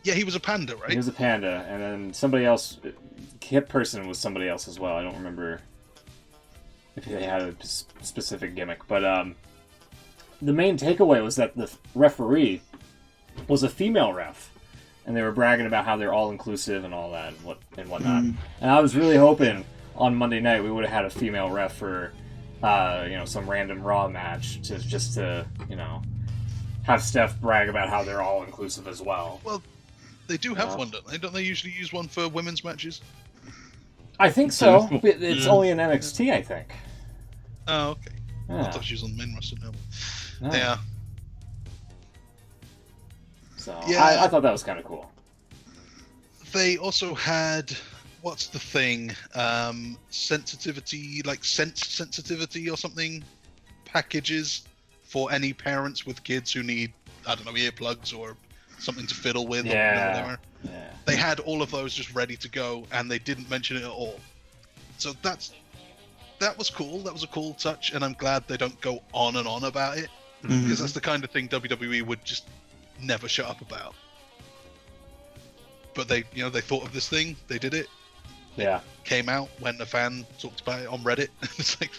Yeah, he was a panda, right? He was a panda, and then somebody else, Kip person was somebody else as well. I don't remember if they had a specific gimmick, but the main takeaway was that the referee was a female ref, and they were bragging about how they're all inclusive and all that and whatnot. And I was really hoping on Monday night we would have had a female ref for some random Raw match just to have Steph brag about how they're all inclusive as well. Well, they do have one, don't they? Don't they usually use one for women's matches? I think so. It's only in NXT, I think. Oh, okay. Yeah. I thought she was on the main roster now. No. Yeah. So I thought that was kind of cool. They also had, what's the thing? Sensitivity, like sense sensitivity or something, packages for any parents with kids who need, I don't know, earplugs or something to fiddle with. Yeah. Or whatever. Yeah. They had all of those just ready to go, and they didn't mention it at all. So that was cool. That was a cool touch, and I'm glad they don't go on and on about it, because that's the kind of thing WWE would just never shut up about. But they thought of this thing, they did it. Yeah. Came out when a fan talked about it on Reddit. It's like,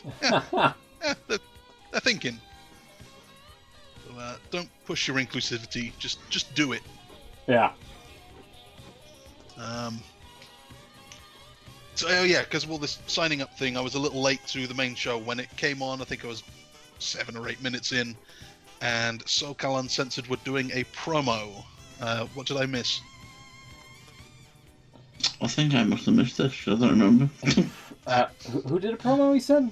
they're thinking. So, don't push your inclusivity. Just do it. Yeah. So yeah, because of all this signing up thing, I was a little late to the main show. When it came on, I think I was 7 or 8 minutes in, and SoCal Uncensored were doing a promo. What did I miss? I think I must have missed this. I don't remember. Who did a promo, he said?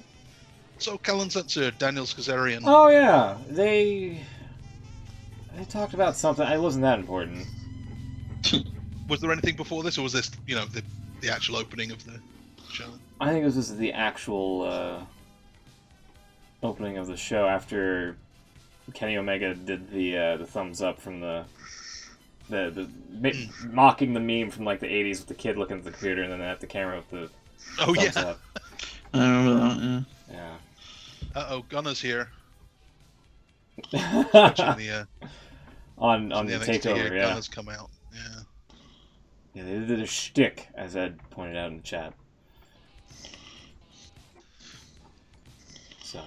SoCal Uncensored, Daniel Skazarian. Oh, yeah. They talked about something. It wasn't that important. Was there anything before this, or was this, the actual opening of the show? I think this is the actual opening of the show after Kenny Omega did the thumbs up from the mocking the meme from like the 80s with the kid looking at the computer and then at the camera with the thumbs up. I remember that, Yeah. Uh-oh, Gunner's here. The, on the NXT TakeOver, yeah. Gunner's come out, yeah. Yeah, they did a shtick, as Ed pointed out in the chat. So.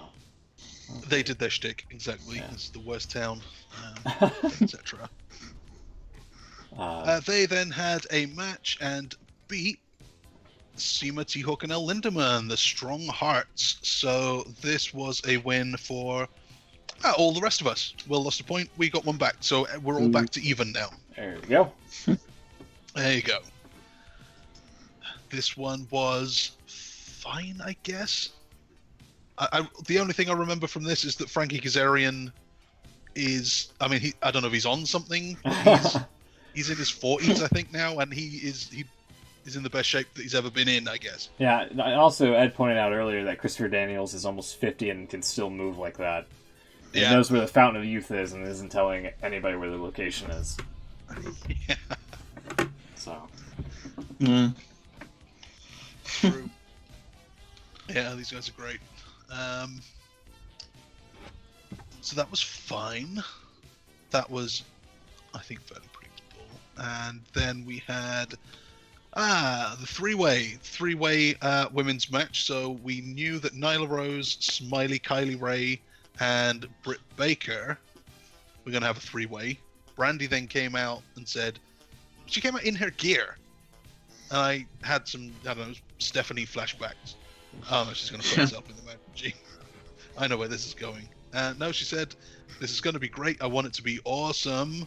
Okay. They did their shtick, exactly. Yeah. It's the worst town, etc. They then had a match and beat Sima T-Hawk and El Lindemann, the Strong Hearts. So this was a win for All the rest of us. Will lost a point. We got one back. So we're all back to even now. There we go. There you go. This one was fine, I guess. The only thing I remember from this is that Frankie Kazarian is... I mean, I don't know if he's on something. He's in his 40s, I think, now, and he's in the best shape that he's ever been in, I guess. Yeah, also, Ed pointed out earlier that Christopher Daniels is almost 50 and can still move like that. He knows where the Fountain of Youth is and isn't telling anybody where the location is. Yeah. So. True. Yeah, these guys are great. So that was fine. That was, I think, fairly predictable. And then we had the three-way women's match. So we knew that Nyla Rose, Smiley, Kylie Ray, and Britt Baker were going to have a three-way. Brandy then came out and said, she came out in her gear. And I had some, I don't know, Stephanie flashbacks. Oh no, she's going to put herself in the match. Gee, I know where this is going. No, she said, this is going to be great. I want it to be awesome.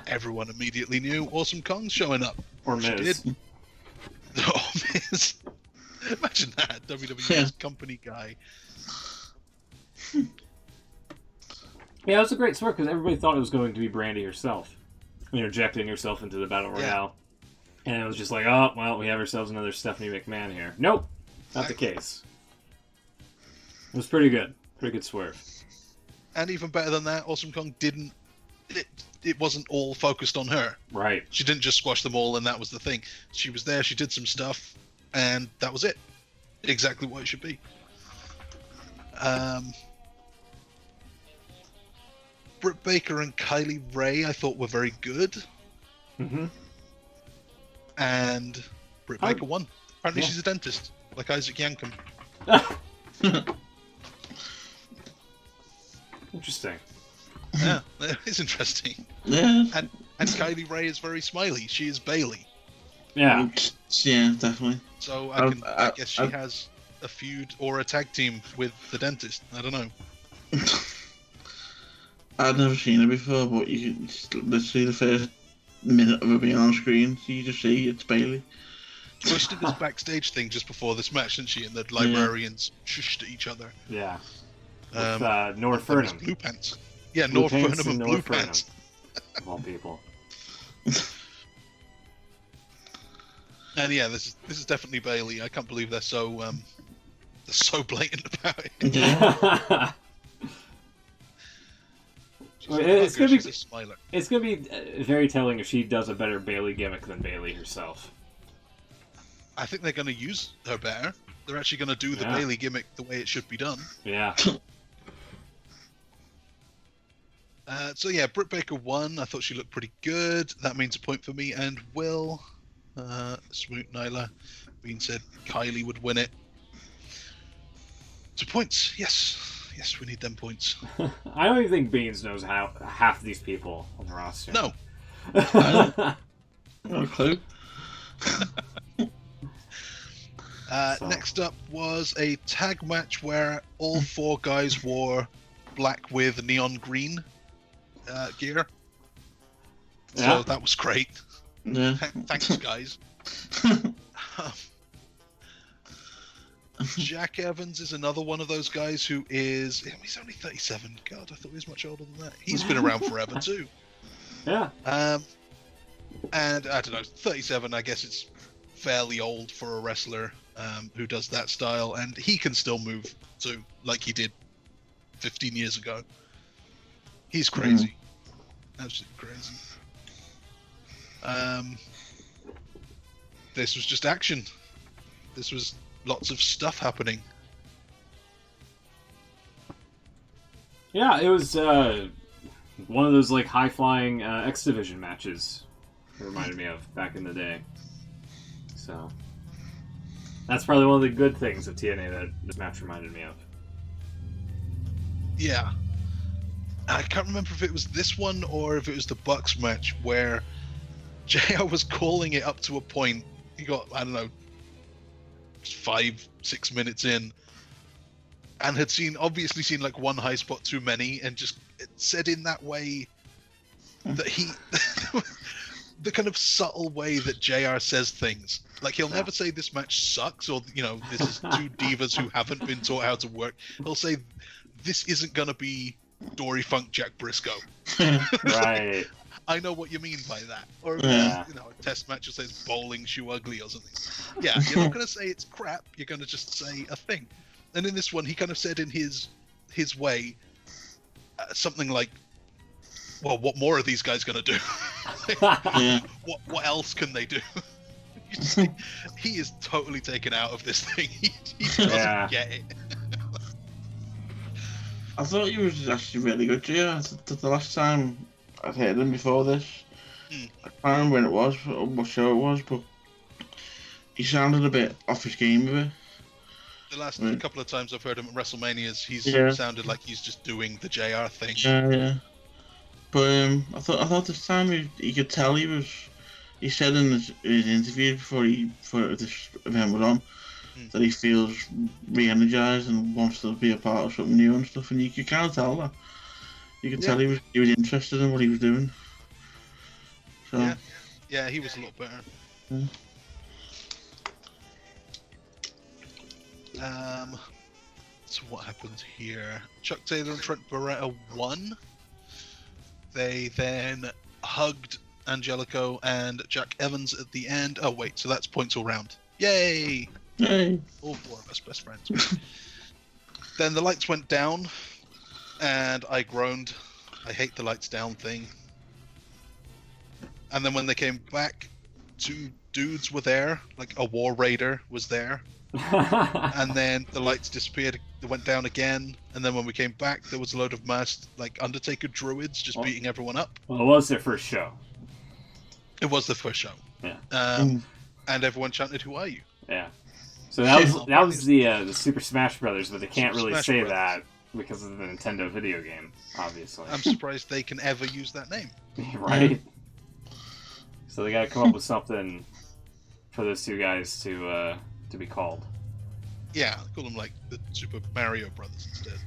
Everyone immediately knew Awesome Kong's showing up. Or Miz. She did. Oh, Miz. Imagine that, WWE's company guy. Yeah, it was a great swerve because everybody thought it was going to be Brandy herself. Interjecting herself into the Battle Royale. Yeah. And it was just like, oh, well, we have ourselves another Stephanie McMahon here. Nope, not the case. It was pretty good. Pretty good swerve. And even better than that, Awesome Kong didn't... It wasn't all focused on her. Right. She didn't just squash them all and that was the thing. She was there, she did some stuff, and that was it. Exactly what it should be. Britt Baker and Kylie Ray I thought were very good. Mm-hmm. And Britt Baker won. Apparently she's a dentist, like Isaac Yankem. Interesting. Yeah, that is interesting. Yeah. And Kylie Ray is very smiley. She is Bailey. Yeah. Yeah, definitely. So I guess she has a feud or a tag team with the dentist. I don't know. I'd never seen her before, but you can literally the first minute of her being on screen, so you just see it's Bailey. So she did this backstage thing just before this match, didn't she? And the librarians shushed at each other. Yeah. With North Furnham. Blue Pants. Yeah, North Furnham and Blue Pants. Of all people. And yeah, this is definitely Bailey. I can't believe they're so blatant about it. Yeah. It's gonna be very telling if she does a better Bailey gimmick than Bailey herself. I think they're going to use her better. They're actually going to do the Bailey gimmick the way it should be done. Yeah. So yeah, Britt Baker won. I thought she looked pretty good. That means a point for me and Will. Smoot Nyla being said Kylie would win it. 2 points. Yes, we need them points. I don't even think Beans knows how half of these people on the roster. No. No clue. Next up was a tag match where all four guys wore black with neon green gear. So that was great. Yeah. Thanks, guys. Jack Evans is another one of those guys who is... he's only 37. God, I thought he was much older than that. He's been around forever, too. Yeah. And, I don't know, 37, I guess it's fairly old for a wrestler who does that style. And he can still move, too, like he did 15 years ago. He's crazy. Absolutely crazy. This was just action. This was lots of stuff happening. Yeah, it was one of those like high-flying X Division matches. It reminded me of back in the day. So that's probably one of the good things of TNA that this match reminded me of. Yeah. I can't remember if it was this one or if it was the Bucks match where JR was calling it up to a point. He got, I don't know, 5-6 minutes in, and had obviously seen like one high spot too many, and just said in that way that the kind of subtle way that JR says things. Like, he'll never say this match sucks, or, this is two divas who haven't been taught how to work. He'll say, this isn't going to be Dory Funk Jack Briscoe. Right. I know what you mean by that. Or, Yeah. a test match will say it's bowling shoe ugly or something. Yeah, you're not going to say it's crap, you're going to just say a thing. And in this one, he kind of said in his way, something like, well, what more are these guys going to do? Yeah. What else can they do? He is totally taken out of this thing. He doesn't get it. I thought he was actually really good, yeah. The last time I'd heard him before this, I can't remember when it was, or what show it was, but he sounded a bit off his game a bit. The last couple of times I've heard him at WrestleManias, he's sounded like he's just doing the JR thing. Yeah. But I thought this time he could tell he said in his interview before this event was on, that he feels re-energized and wants to be a part of something new and stuff, and you can't tell that. You could tell he was interested in what he was doing. So yeah, he was a lot better. So what happened here? Chuck Taylor and Trent Beretta won. They then hugged Angelico and Jack Evans at the end. Oh wait, so that's points all round. Yay! Yay! All four of us best friends. Then the lights went down, and I groaned. I hate the lights down thing. And then when they came back, two dudes were there, like a War Raider was there. And then the lights disappeared, they went down again, and then when we came back, there was a load of masked, like, Undertaker druids just beating everyone up. Well, it was their first show. It was the first show. Yeah. And everyone chanted, "Who are you?" Yeah. So that was the Super Smash Brothers, but they can't really say that because of the Nintendo video game, obviously. I'm surprised they can ever use that name. Right? So they gotta come up with something for those two guys to be called. Yeah, call them like the Super Mario Brothers instead.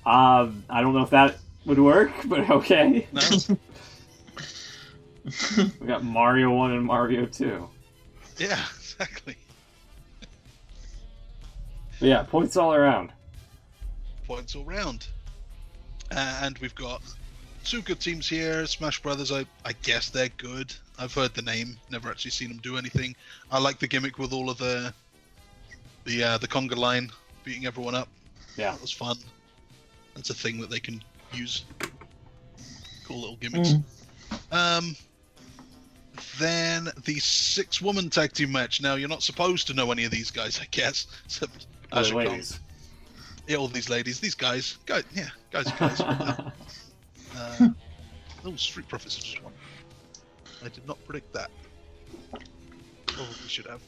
I don't know if that would work, but okay. No? We got Mario 1 and Mario 2. Yeah, exactly. But yeah, points all around. Points all round. And we've got two good teams here. Smash Brothers, I guess they're good. I've heard the name, never actually seen them do anything. I like the gimmick with all of the conga line beating everyone up. Yeah, that was fun. That's a thing that they can use. Cool little gimmicks. Then the 6-woman tag team match. Now you're not supposed to know any of these guys, I guess, except ladies. Yeah, all these ladies, these guys are guys. Street Profits just won. I did not predict that. Probably should have.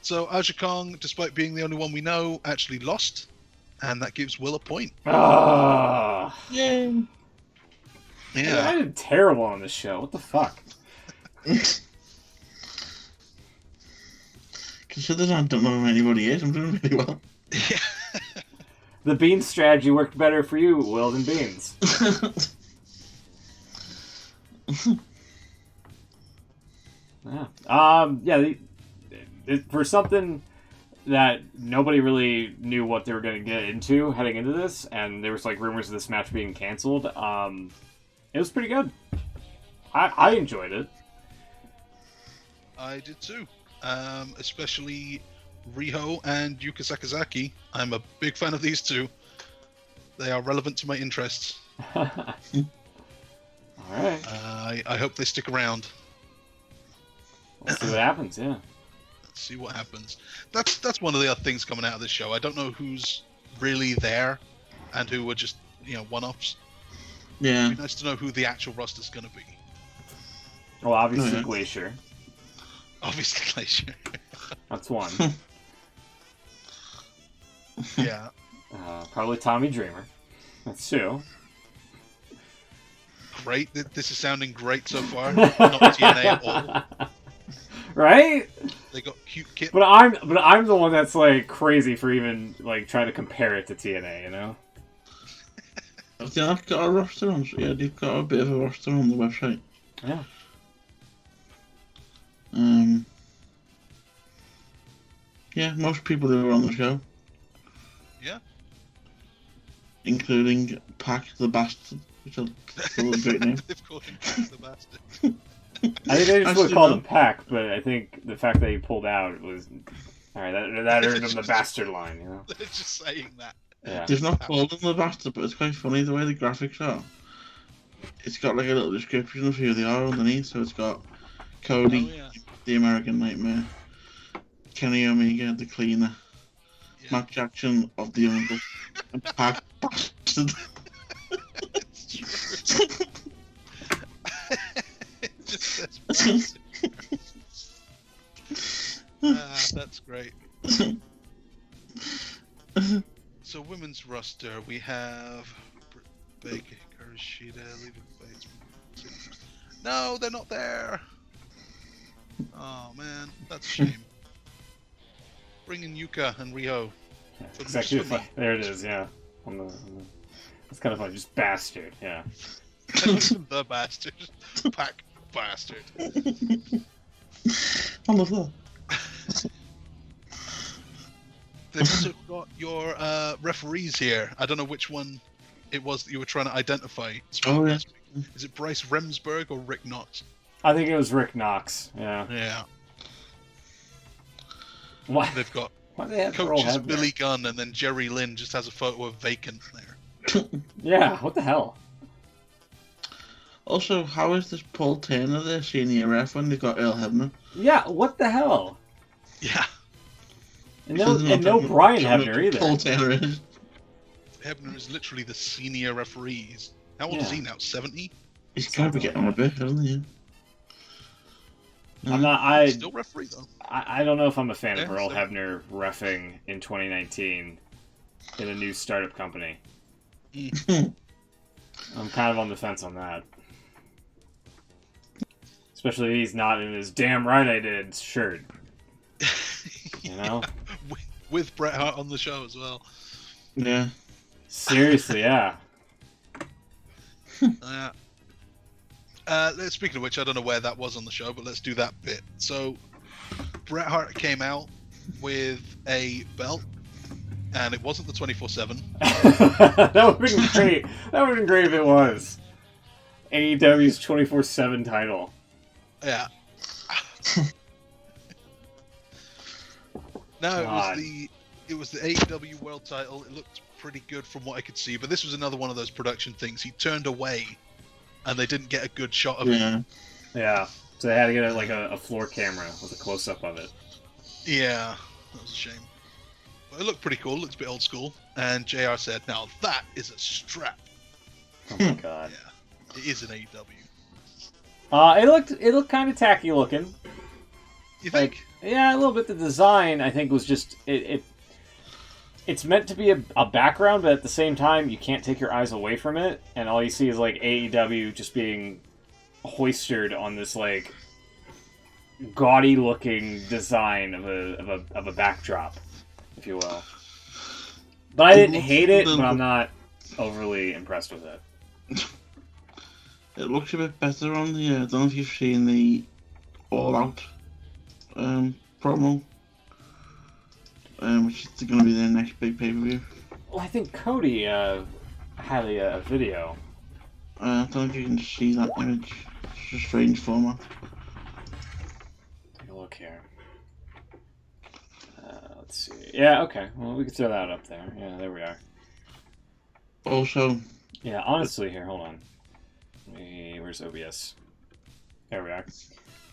So Aja Kong, despite being the only one we know, actually lost, and that gives Will a point. Yay! Yeah, I did terrible on this show. What the fuck? Considering I don't know who anybody is, I'm doing really well. Yeah. The beans strategy worked better for you, Will, than beans. For something that nobody really knew what they were going to get into heading into this, and there was like rumors of this match being canceled, it was pretty good. I enjoyed it. I did too. Especially Riho and Yuka Sakazaki. I'm a big fan of these two. They are relevant to my interests. Alright. I hope they stick around. We'll see what happens, yeah. Let's see what happens. That's one of the other things coming out of this show. I don't know who's really there and who are just, one-offs. Yeah. It'd be nice to know who the actual roster's going to be. Well, obviously Glacier. Obviously Glacier. That's one. Yeah. Probably Tommy Dreamer. That's two. Great. This is sounding great so far. Not TNA at all. Right? They got cute kit. But I'm the one that's like crazy for even like trying to compare it to TNA, you know? I've got a roster on. Yeah, they've got a bit of a roster on the website. Yeah. Yeah, most people who are on the show. Yeah. Including Pac the Bastard, which is still a great name. They've called him Pac the Bastard. I think they just would Actually, call no. him Pac, but I think the fact that he pulled out was alright. That earned him the bastard line, you know. They're just saying that. Yeah. They've not called him the Bastard, but it's quite funny the way the graphics are. It's got like a little description of who they are underneath, so it's got Cody, Oh, yeah. the American Nightmare, Kenny Omega, the Cleaner, Yeah. Matt Jackson of the Uncle, and Pac Bastard. It's true. It just says bastard. That's great. So women's roster, we have Britt Baker, Shida, Leva Bates. No, they're not there. Oh man, that's a shame. Bring in Yuka and Riho. For Executive swimming. there it is, yeah. It's kind of funny, just bastard, yeah. The bastard. Pac bastard. On the floor. They've also got your referees here. I don't know which one it was that you were trying to identify. Oh, yeah. Is it Bryce Remsburg or Rick Knox? I think it was Rick Knox, yeah. Yeah. Why? They've got Why do they have Earl coaches Hebner? Billy Gunn, and then Jerry Lynn just has a photo of vacant there. Yeah, what the hell? Also, how is this Paul Turner their senior ref when they've got Earl Hebner? Yeah, what the hell? Yeah. And no Brian Hebner either. Paul Turner is. Hebner is literally the senior referee. How old is he now? 70? He's got to be getting on a bit, hasn't he? I'm not. Still referee though. I don't know if I'm a fan of Yeah, Earl so- Hebner reffing in 2019 in a new startup company. I'm kind of on the fence on that. Especially he's not in his "damn right I did" shirt. You know? With Bret Hart on the show as well. Yeah. Seriously, yeah. Speaking of which, I don't know where that was on the show, but let's do that bit. So, Bret Hart came out with a belt, and it wasn't the 24/7. That would have been great. That would have been great if it was. AEW's 24/7 title. Yeah. No, God. it was the AEW World Title. It looked pretty good from what I could see, but this was another one of those production things. He turned away, and they didn't get a good shot of him. Yeah. So they had to get a floor camera with a close up of it. Yeah, that was a shame. But it looked pretty cool. It looked a bit old school. And JR said, "Now that is a strap." Oh my god. Yeah, it is an AEW. It looked kind of tacky looking. You think? Yeah, a little bit. The design, I think, was just it's meant to be a background, but at the same time, you can't take your eyes away from it, and all you see is like AEW just being hoisted on this like gaudy looking design of a backdrop, if you will. But I didn't hate it, but I'm not overly impressed with it. It looks a bit better on the. I don't know if you've seen the All Out promo, which is going to be their next big pay-per-view. Well, I think Cody had a video. I don't know if you can see that image. It's a strange format. Take a look here. Let's see. Yeah, okay. Well, we can throw that up there. Yeah, there we are. Also, Yeah, honestly, here, hold on. Where's OBS? There we are.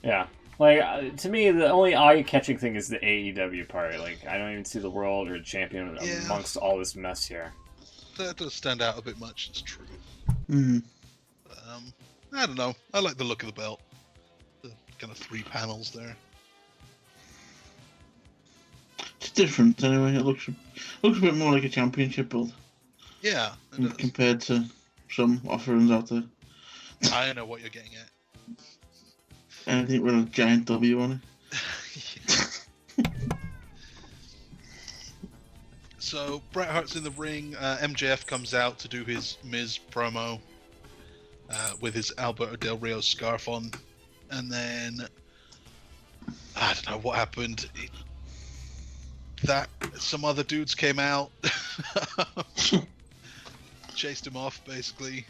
Yeah. Like, to me, the only eye-catching thing is the AEW part. Like, I don't even see the world or the champion amongst all this mess here. That does stand out a bit much, it's true. mm, I don't know. I like the look of the belt. The kind of 3 panels there. it's different anyway. It looks a bit more like a championship build Yeah, it does. compared to some offerings out there. I know what you're getting at. Anything with a giant W on it. So Bret Hart's in the ring. MJF comes out to do his Miz promo with his Alberto Del Rio scarf on, and then I don't know what happened. That some other dudes came out, chased him off, basically.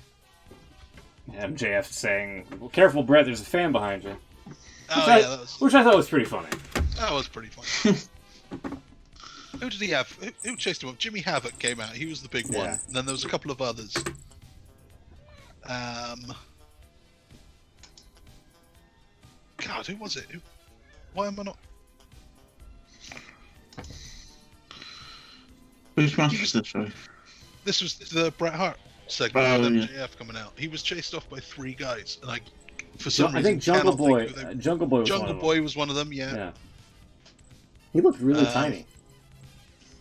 MJF saying, well, "Careful, Brett. There's a fan behind you." Which I thought was pretty funny. That was pretty funny. Who did he have? Who chased him up? Jimmy Havoc came out. He was the big one. And then there was a couple of others. God, who was it? Why am I not? Which match was this, sorry? This was the Bret Hart segment with MJF coming out. He was chased off by 3 guys, and for some reason, I think Jungle Boy. Jungle Boy was one of them. Yeah. He looked really tiny.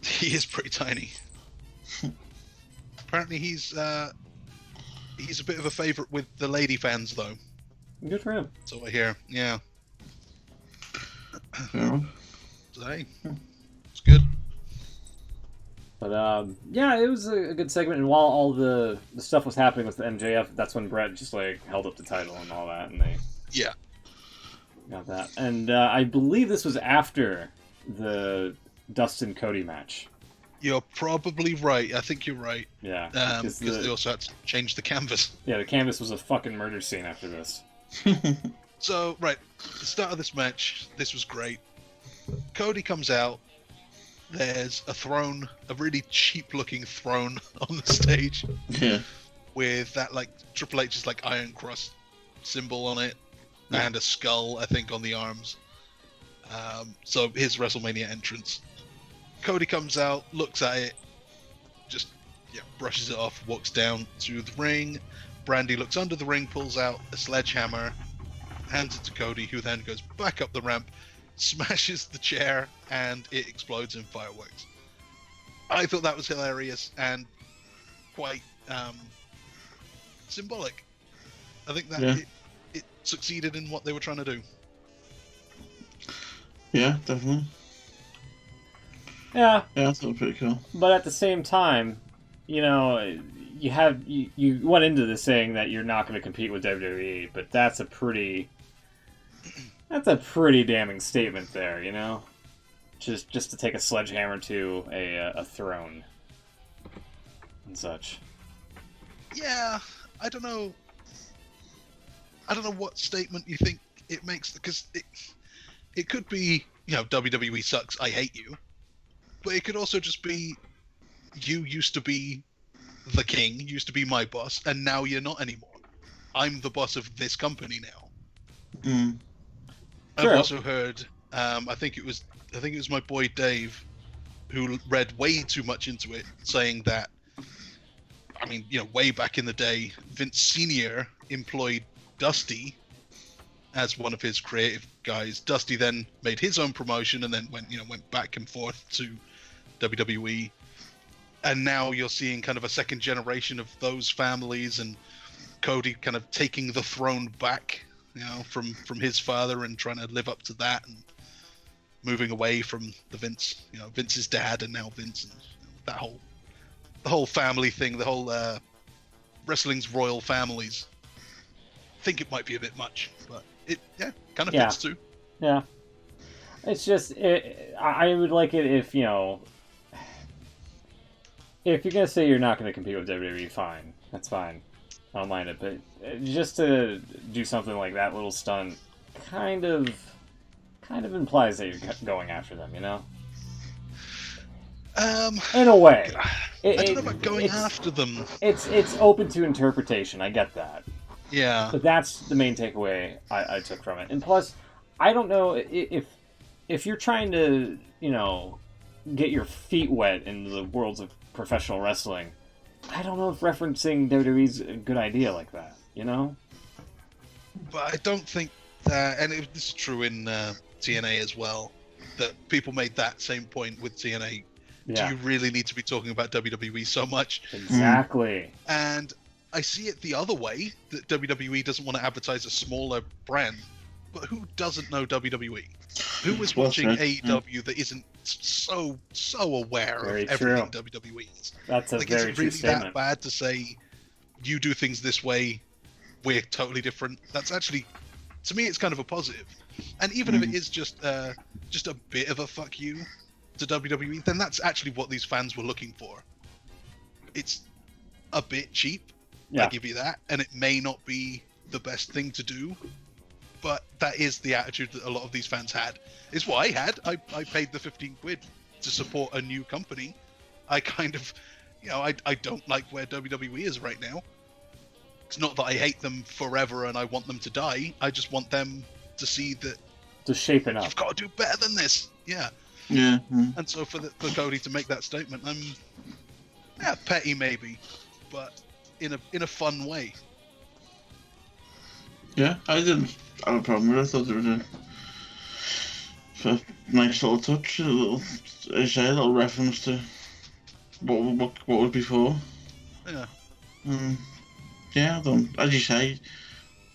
He is pretty tiny. Apparently, he's a bit of a favorite with the lady fans, though. Good for him. So I hear. Yeah. Yeah. So, hey, it's good. But it was a good segment. And while all the stuff was happening with the MJF, that's when Brett just held up the title and all that, and they got that. And I believe this was after the Dustin Cody match. You're probably right. I think you're right. Yeah. Because they also had to change the canvas. Yeah, the canvas was a fucking murder scene after this. So, right, the start of this match, this was great. Cody comes out. There's a throne, a really cheap-looking throne on the stage. Yeah. With that, Triple H's, Iron Cross symbol on it. Yeah. And a skull, I think, on the arms. So his WrestleMania entrance. Cody comes out, looks at it, just brushes it off, walks down to the ring. Brandy looks under the ring, pulls out a sledgehammer, hands it to Cody, who then goes back up the ramp, smashes the chair, and it explodes in fireworks. I thought that was hilarious and quite symbolic. I think that it succeeded in what they were trying to do. Yeah, definitely. Yeah. Yeah, I thought it was pretty cool. But at the same time, you went into this saying that you're not going to compete with WWE, but that's a pretty damning statement there, Just to take a sledgehammer to a throne and such. Yeah, I don't know what statement you think it makes, because it could be, WWE sucks, I hate you. But it could also just be, you used to be the king, used to be my boss, and now you're not anymore. I'm the boss of this company now. Mm. I've also heard, I think it was my boy Dave, who read way too much into it, saying that, way back in the day, Vince Sr. employed Dusty as one of his creative guys. Dusty then made his own promotion and then went back and forth to WWE. And now you're seeing kind of a second generation of those families, and Cody kind of taking the throne back, from his father and trying to live up to that, and moving away from the Vince's dad, and now Vince, and that the whole family thing, the whole wrestling's royal families. I think it might be a bit much, but it kind of fits too. Yeah. It's just I would like it if if you're gonna say you're not gonna compete with WWE, fine, that's fine, I don't mind it. But just to do something like that little stunt, kind of implies that you're going after them, In a way, I don't know about going after them. It's open to interpretation. I get that. Yeah. But that's the main takeaway I took from it. And plus, I don't know if you're trying to get your feet wet in the worlds of professional wrestling, I don't know if referencing WWE's a good idea like that, But I don't think that, and this is true in TNA as well, that people made that same point with TNA. Yeah. Do you really need to be talking about WWE so much? Exactly. And I see it the other way, that WWE doesn't want to advertise a smaller brand. But who doesn't know WWE? Who is watching AEW that isn't so aware Very of everything true. WWE is. That's a Like, very is it true really statement. that bad to say you do things this way, we're totally different? That's actually, to me, it's kind of a positive. And even if it is just a bit of a fuck you to WWE, then that's actually what these fans were looking for. It's a bit cheap, I give you that, and it may not be the best thing to do, but that is the attitude that a lot of these fans had. It's what I had. I paid the 15 quid to support a new company. I kind of, I don't like where WWE is right now. It's not that I hate them forever and I want them to die. I just want them to see that Just shape it up. you've got to do better than this. Yeah. Yeah. And so for Cody to make that statement, petty maybe, but in a fun way. Yeah, I didn't have a problem with it. I thought there was a nice little touch, a little reference to what was before. Yeah. Yeah, I don't. As you say,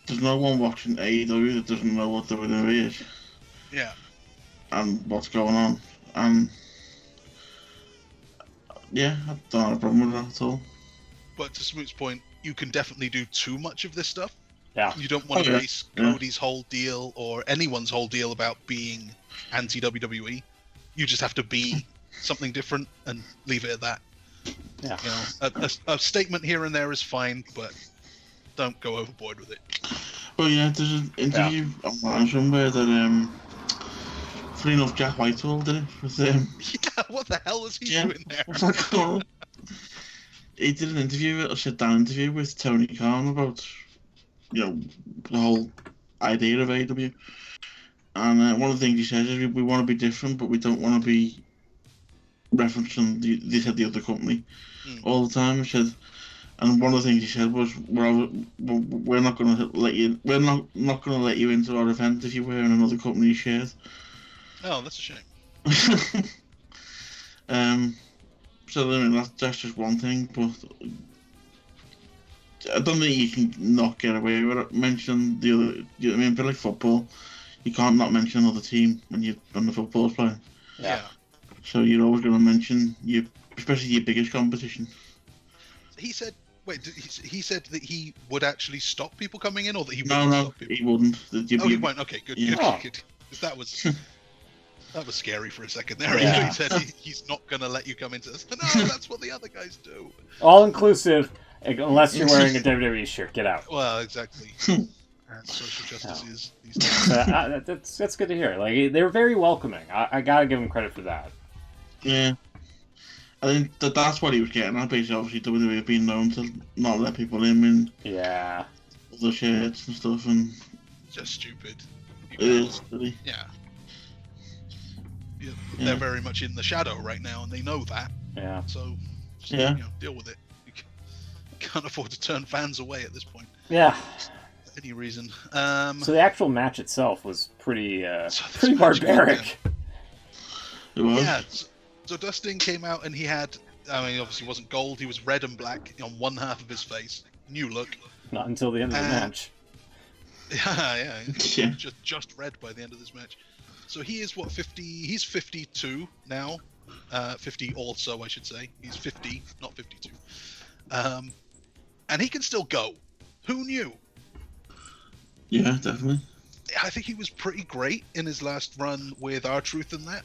there's no one watching AEW that doesn't know what WWE is. Yeah. And what's going on. And yeah, I don't have a problem with that at all. But to Smoot's point, you can definitely do too much of this stuff. Yeah. You don't want to base Cody's whole deal or anyone's whole deal about being anti-WWE. You just have to be something different and leave it at that. Yeah. A statement here and there is fine, but don't go overboard with it. Well, yeah, there's an interview online somewhere that, funny enough, Jack Whitehall did it with Yeah, what the hell is he doing there? What's that called? He did an interview, a sit-down interview with Tony Khan about, the whole idea of AEW. And one of the things he says is we want to be different, but we don't want to be referencing the other company all the time. He said, and one of the things he said was, we're not going to let you into our event if you're wearing another company's shirt. Oh, that's a shame. So I mean that's just one thing, but I don't think you can not get away with it. Mention the other. You know what I mean, a bit like football, you can't not mention another team when the football's playing. Yeah. So you're always going to mention especially your biggest competition. He said, he said that he would actually stop people coming in, or that he wouldn't stop people? He wouldn't. He won't. Okay, good. Yeah. Good. That was scary for a second there. Yeah. He said he's not going to let you come into this. No, that's what the other guys do. All inclusive, unless you're wearing a WWE shirt. Get out. Well, exactly. Social justice is these days. That's good to hear. Like, they were very welcoming. I gotta give them credit for that. Yeah. I think that's what he was getting at. Basically, obviously, WWE have been known to not let people in other shirts and stuff, and just stupid. It is, really. Yeah. They're very much in the shadow right now, and they know that. Yeah. So, just, deal with it. You can't afford to turn fans away at this point. Yeah. For any reason. So the actual match itself was pretty barbaric. It was. Yeah. So Dustin came out and he had, obviously wasn't gold, he was red and black on one half of his face. New look. Not until the end of the match. Yeah. Just red by the end of this match. So he is 50, he's 52 now. 50 also, I should say. He's 50, not 52. And he can still go. Who knew? Yeah, definitely. I think he was pretty great in his last run with R-Truth and that.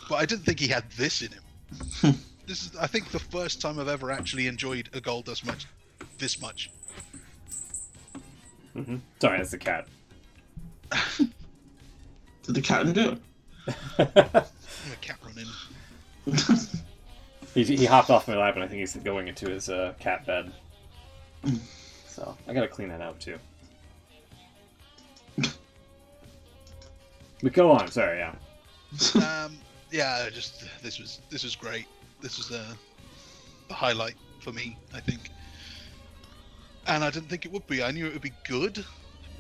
But I didn't think he had this in him. This is, I think, the first time I've ever actually enjoyed a Goldust match this much. Mm-hmm. Sorry, that's the cat. Did the cat do it? The cat run in. He hopped off my lap, and I think he's going into his cat bed. So I gotta clean that out too. But go on. Sorry, yeah. This was great. This was the highlight for me, I think. And I didn't think it would be. I knew it would be good,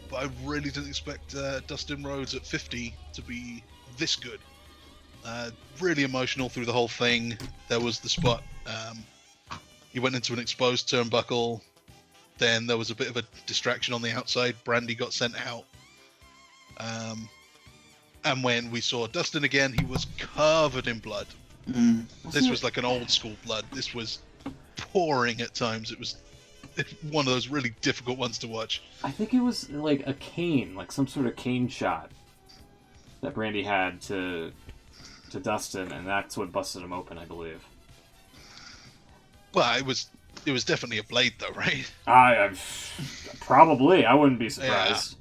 but I really didn't expect Dustin Rhodes at 50 to be this good. Really emotional through the whole thing. There was the spot. He went into an exposed turnbuckle. Then there was a bit of a distraction on the outside. Brandy got sent out. And when we saw Dustin again, he was covered in blood. This was like an old school blood. This was pouring at times. It was one of those really difficult ones to watch. I think it was like a cane, like some sort of cane shot that Brandy had to Dustin, and that's what busted him open, I believe. Well, it was definitely a blade, though, right? Probably. I wouldn't be surprised.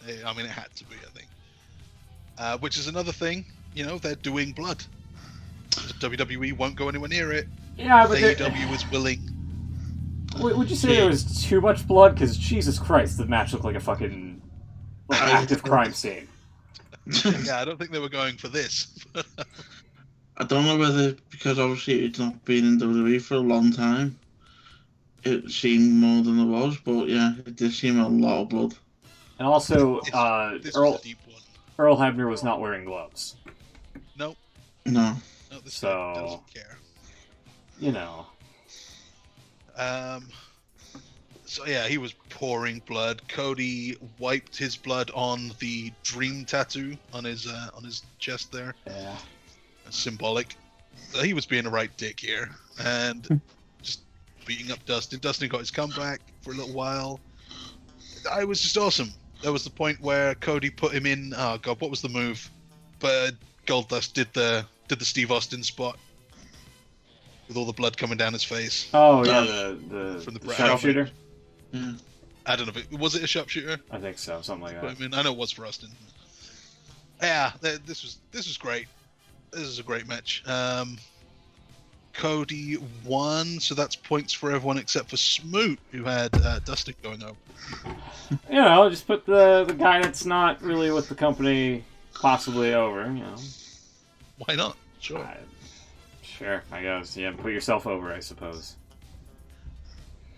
Yeah. I mean, it had to be, I think. Which is another thing, they're doing blood. The WWE won't go anywhere near it. Yeah, but AEW is willing. Would you say there was too much blood? Because Jesus Christ, the match looked like a fucking active crime scene. Yeah, I don't think they were going for this. I don't know whether, because obviously it's not been in WWE for a long time, it seemed more than it was, but yeah, it did seem a lot of blood. And also, this was a deep one. Earl Hebner was not wearing gloves. Nope. No. No, this guy doesn't care. So yeah, he was pouring blood. Cody wiped his blood on the dream tattoo on his chest there. Yeah. Symbolic. He was being a right dick here and just beating up Dustin. Dustin got his comeback for a little while. It was just awesome. There was the point where Cody put him in. Oh god, what was the move? But Goldust did the Steve Austin spot with all the blood coming down his face. Oh yeah, the from the sharpshooter. Yeah. I don't know if was it a sharpshooter? I think so, something like that. I mean, I know it was for Austin. Yeah, this was great. This is a great match. Cody won, so that's points for everyone except for Smoot, who had Dustin going over. Just put the guy that's not really with the company possibly over. Why not? Sure. Sure, I guess. Yeah, put yourself over, I suppose.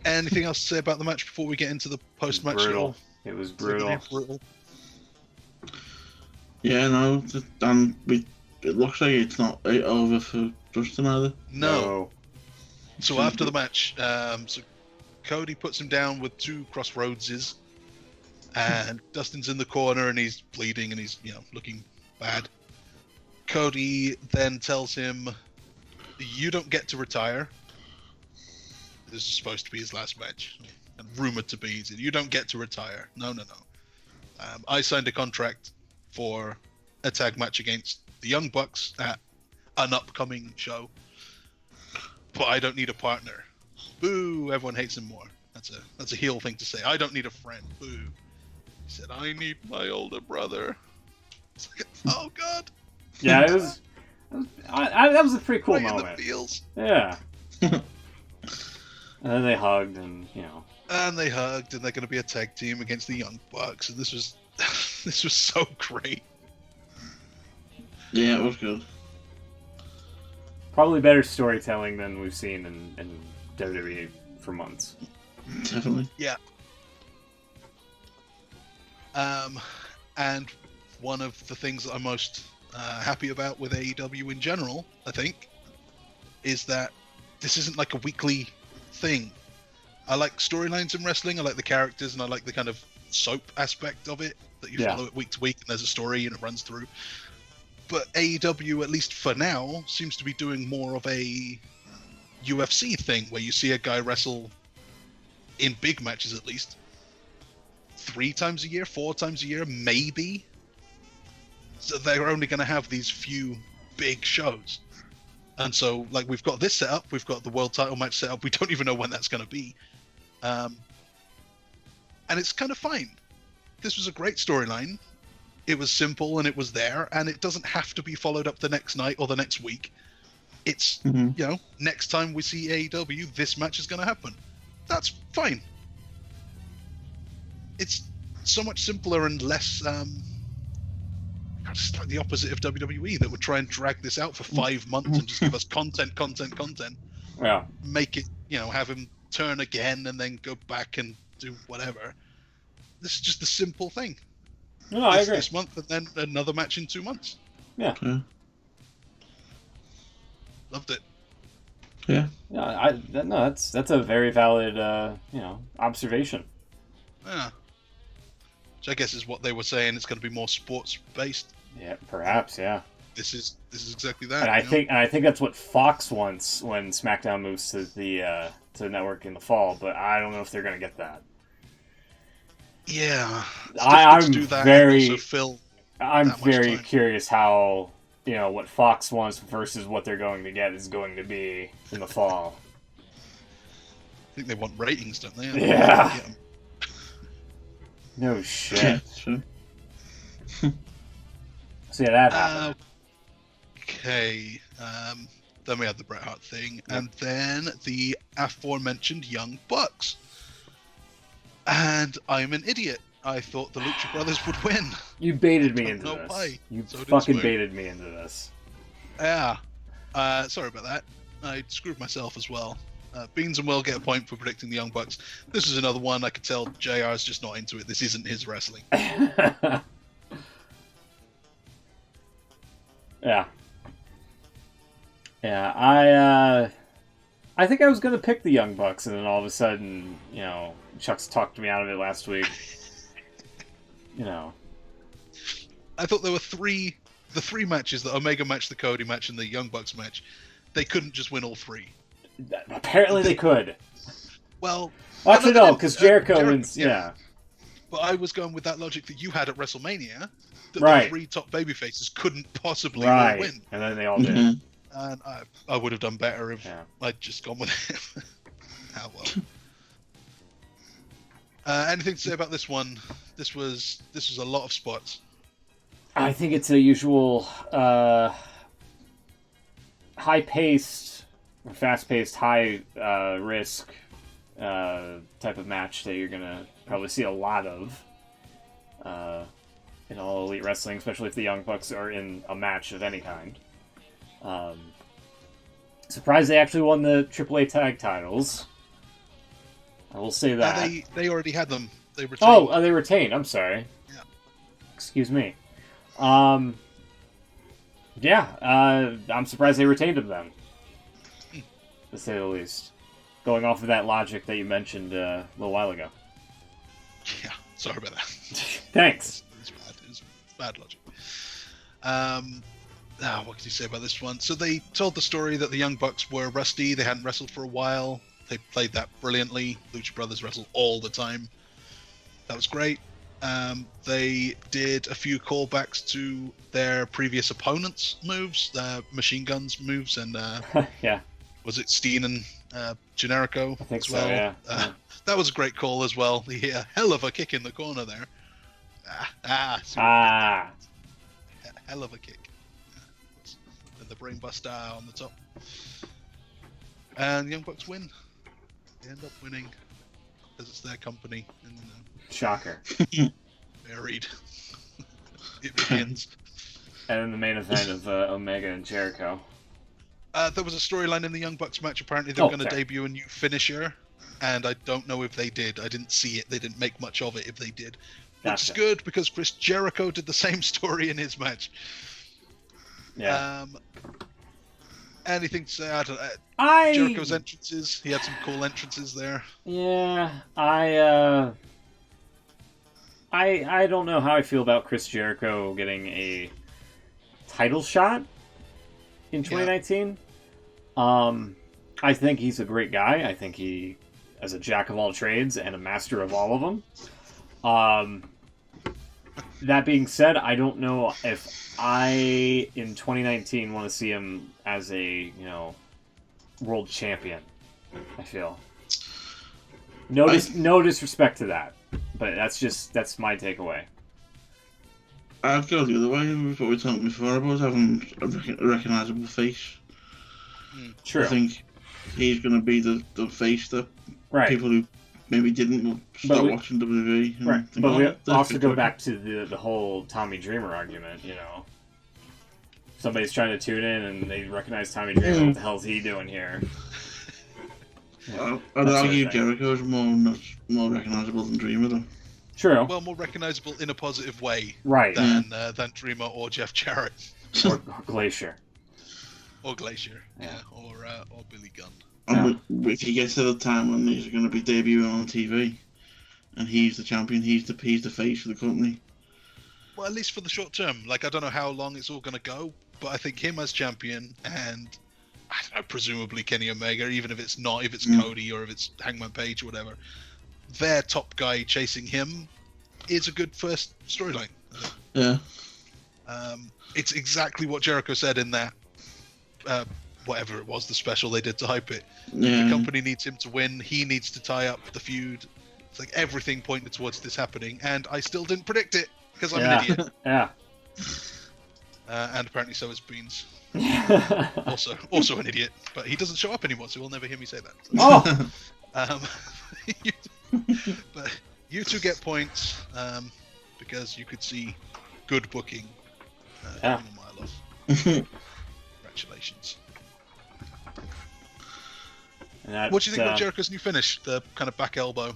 Anything else to say about the match before we get into the post-match? Brutal. It was brutal. Yeah, no, it looks like it's not over for Dustin either. No. So after the match, so Cody puts him down with 2 crossroadses, and Dustin's in the corner and he's bleeding and he's looking bad. Cody then tells him, "You don't get to retire. This is supposed to be his last match, and rumored to be. You don't get to retire. No. I signed a contract for a tag match against the Young Bucks at an upcoming show, but I don't need a partner. Boo! Everyone hates him more. That's a heel thing to say. I don't need a friend. Boo!" He said, "I need my older brother." It's like, oh god. Yeah, it was. That was a pretty cool moment. In the feels. Yeah. And then they hugged, and And they hugged, and they're going to be a tag team against the Young Bucks, and this was so great. Yeah, it was good. Probably better storytelling than we've seen in WWE for months. Definitely. Yeah. And one of the things that I'm most happy about with AEW in general, I think, is that this isn't like a weekly thing. I like storylines in wrestling. I like the characters, and I like the kind of soap aspect of it, that you follow it week to week, and there's a story and it runs through. But AEW, at least for now, seems to be doing more of a UFC thing, where you see a guy wrestle in big matches, at least 3 times a year, 4 times a year, maybe. So they're only going to have these few big shows. And so, like, we've got this set up, we've got the world title match set up, we don't even know when that's going to be. And it's kind of fine. This was a great storyline. It was simple and it was there, and it doesn't have to be followed up the next night or the next week. It's, next time we see AEW, this match is going to happen. That's fine. It's so much simpler and less, just like the opposite of WWE, that would try and drag this out for 5 months and just give us content. Yeah. Make it, have him turn again and then go back and do whatever. This is just the simple thing. No, I agree. This month and then another match in 2 months. Yeah. Loved it. Yeah. Yeah, that's a very valid observation. Yeah. Which I guess is what they were saying. It's going to be more sports based Yeah, perhaps. Yeah. This is exactly that. And I think that's what Fox wants when SmackDown moves to the network in the fall. But I don't know if they're going to get that. Yeah, I'm very time. curious how, what Fox wants versus what they're going to get is going to be in the fall. I think they want ratings, don't they? Yeah. No shit. Sure. So yeah, that happened. Okay. Then we had the Bret Hart thing, and then the aforementioned Young Bucks. And I'm an idiot. I thought the Lucha Brothers would win. You baited me into this. Why. You fucking baited me into this. Yeah. Sorry about that. I screwed myself as well. Beans and Will get a point for predicting the Young Bucks. This is another one I could tell JR's just not into it. This isn't his wrestling. Yeah. Yeah, I think I was going to pick the Young Bucks, and then all of a sudden, Chuck's talked me out of it last week. I thought there were the three matches, the Omega match, the Cody match, and the Young Bucks match. They couldn't just win all three. Apparently they could. Well, actually no, because Jericho wins. Yeah. But I was going with that logic that you had at WrestleMania, that right. the three top babyfaces couldn't possibly win. And then they all did. And I would have done better if I'd just gone with it. How well. Anything to say about this one? This was a lot of spots. I think it's a usual high-paced, or fast-paced, high-risk type of match that you're gonna probably see a lot of in All Elite Wrestling, especially if the Young Bucks are in a match of any kind. Surprised they actually won the AAA tag titles. I will say that. They already had them. They retained. Oh, they retained. I'm sorry. Yeah. Excuse me. I'm surprised they retained them then. To say the least. Going off of that logic that you mentioned a little while ago. Yeah, sorry about that. Thanks. It's bad logic. What can you say about this one? So they told the story that the Young Bucks were rusty. They hadn't wrestled for a while. They played that brilliantly. Lucha Brothers wrestle all the time. That was great. They did a few callbacks to their previous opponents' moves, Machine Guns moves, and yeah. Was it Steen and Generico? I think as well? So, yeah. That was a great call as well. The hell of a kick in the corner there. Hell of a kick. And the brainbuster on the top. And the Young Bucks win. They end up winning because it's their company. And, shocker. Buried. It begins. And then the main event of Omega and Jericho. There was a storyline in the Young Bucks match. Apparently they were going to debut a new finisher. And I don't know if they did. I didn't see it. They didn't make much of it if they did. Which is good because Chris Jericho did the same story in his match. Yeah. Anything to say? Jericho's entrances. He had some cool entrances there. Yeah, I don't know how I feel about Chris Jericho getting a title shot in 2019. I think he's a great guy. I think he is a jack of all trades and a master of all of them. That being said, I don't know if I, in 2019, want to see him as a, world champion. I feel. No disrespect to that, but that's my takeaway. I'd go the other way with what we talked before about having a recognisable face. True. I think he's going to be the face that people who maybe didn't start watching WWE. Right, but we also go back to the whole Tommy Dreamer argument, Somebody's trying to tune in and they recognize Tommy Dreamer. What the hell is he doing here? I'd argue Jericho's more recognisable than Dreamer, though. True. Well, more recognisable in a positive way, than Dreamer or Jeff Jarrett, or Glacier, or Billy Gunn. And if he gets to the time when he's going to be debuting on TV, and he's the champion, he's the face of the company. Well, at least for the short term. Like, I don't know how long it's all going to go, but I think him as champion and, I don't know, presumably Kenny Omega, even if it's not, if it's Cody or if it's Hangman Page or whatever, their top guy chasing him is a good first storyline. Yeah. It's exactly what Jericho said in that, whatever it was, the special they did to hype it. Yeah. The company needs him to win. He needs to tie up the feud. It's like everything pointed towards this happening, and I still didn't predict it because I'm an idiot. Yeah. And apparently so is Beans. also an idiot, but he doesn't show up anymore, so he'll never hear me say that. Oh. But you two get points because you could see good booking. Yeah. A mile off. Congratulations. What do you think of Jericho's new finish? The kind of back elbow.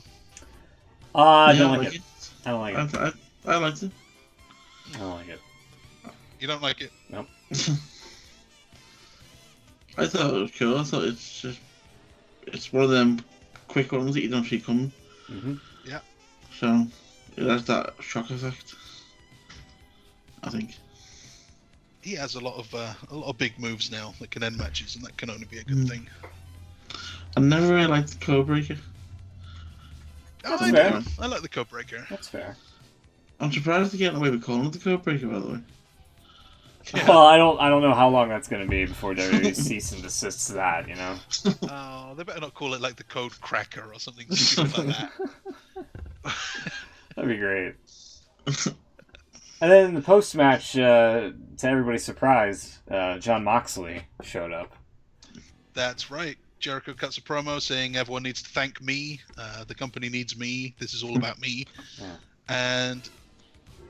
I don't like it. I don't like it. I liked it. I don't like it. You don't like it? Nope. I thought it was cool. I thought it's one of them quick ones that you don't see coming. Mm-hmm. Yeah. So it has that shock effect, I think. He has a lot of big moves now that can end matches, and that can only be a good thing. I never really liked the Code Breaker. That's fair. I like the Code Breaker. That's fair. I'm surprised they're getting away with calling it the Code Breaker, by the way. Yeah. Well, I don't know how long that's going to be before WWE cease and desists that, you know? Oh, they better not call it like the Code Cracker or something stupid like that. That'd be great. And then the post-match, to everybody's surprise, Jon Moxley showed up. That's right. Jericho cuts a promo saying everyone needs to thank me. The company needs me. This is all about me. Yeah. And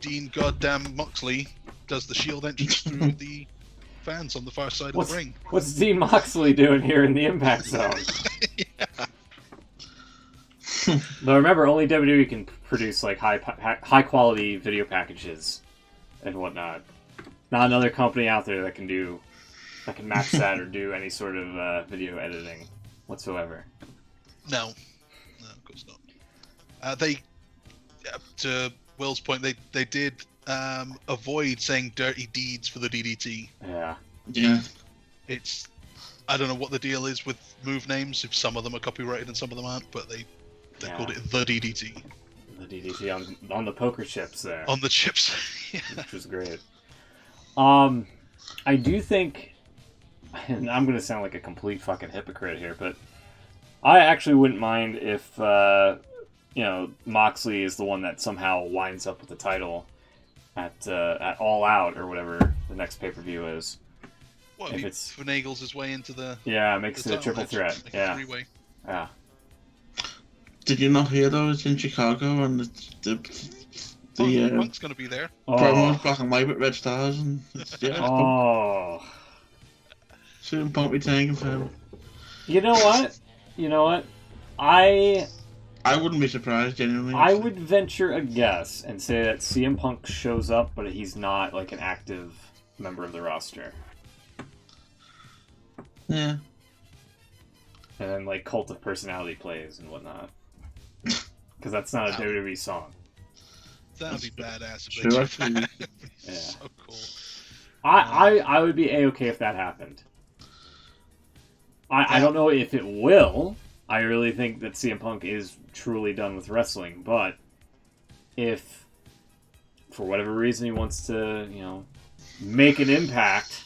Dean Goddamn Moxley does the Shield entrance through the fans on the far side of the ring. What's Dean Moxley doing here in the Impact Zone? Yeah. But remember, only WWE can produce like high quality video packages and whatnot. Not another company out there that can match that or do any sort of video editing whatsoever. No, of course not. To Will's point, they did avoid saying dirty deeds for the DDT. Yeah. Yeah. I don't know what the deal is with move names, if some of them are copyrighted and some of them aren't, but they called it the DDT. The DDT on the poker chips there. On the chips. Yeah. Which was great. I do think, and I'm going to sound like a complete fucking hypocrite here, but I actually wouldn't mind if, Moxley is the one that somehow winds up with the title at All Out or whatever the next pay-per-view is. Well, if it's finagles his way into the... Yeah, makes it a triple threat. Yeah. Three-way. Yeah. Did you not hear though? It's in Chicago and Punk's going to be there. Promo's black and white with red stars and CM Punk retaining for him. You know what? I wouldn't be surprised, genuinely. I would venture a guess and say that CM Punk shows up, but he's not like an active member of the roster. Yeah. And then like Cult of Personality plays and whatnot. Because that's not a WWE song. That would be badass. Sure, actually. Yeah. So cool. I would be A-okay if that happened. I don't know if it will. I really think that CM Punk is truly done with wrestling, but if for whatever reason he wants to, make an impact,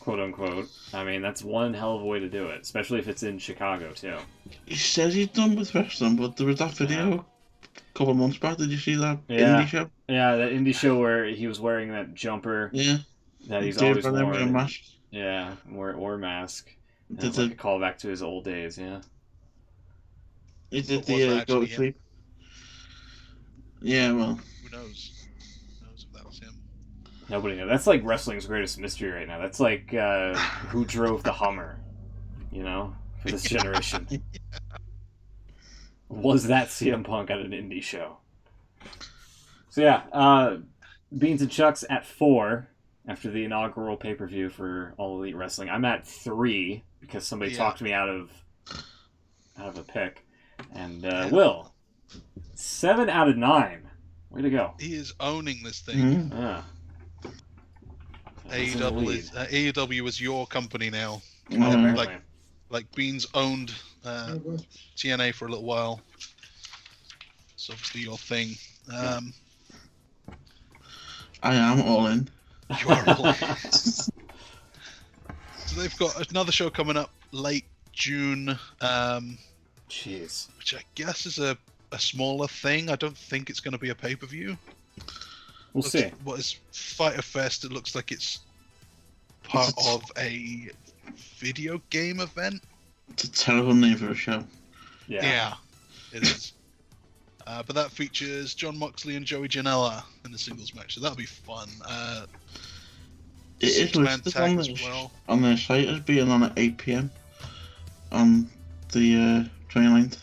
quote unquote, I mean, that's one hell of a way to do it, especially if it's in Chicago too. He says he's done with wrestling, but there was that video a couple of months back. Did you see that indie show? Yeah, that indie show where he was wearing that jumper. Yeah. That he's always worn. Mask. Yeah, or mask. Did like a call back to his old days, yeah. He did the go to sleep. Yeah, well. Who knows? Who knows if that was him? Nobody knows. That's like wrestling's greatest mystery right now. That's like who drove the Hummer, for this generation. Yeah. Was that CM Punk at an indie show? So yeah, Beans and Chucks at 4 after the inaugural pay-per-view for All Elite Wrestling. I'm at 3 because somebody talked me out of a pick. And Will, 7 out of 9. Way to go. He is owning this thing. Yeah. AEW is your company now. Apparently. Like Beans owned TNA for a little while. It's obviously your thing. I am all in. You are all in. So they've got another show coming up late June. Jeez. Which I guess is a smaller thing. I don't think it's going to be a pay-per-view. We'll see. What is Fyter Fest? It looks like it's part of a video game event. It's a terrible name for a show. Yeah, it is. But that features Jon Moxley and Joey Janela in the singles match, so that'll be fun. It is listed on their site as being on at 8 PM on the 29th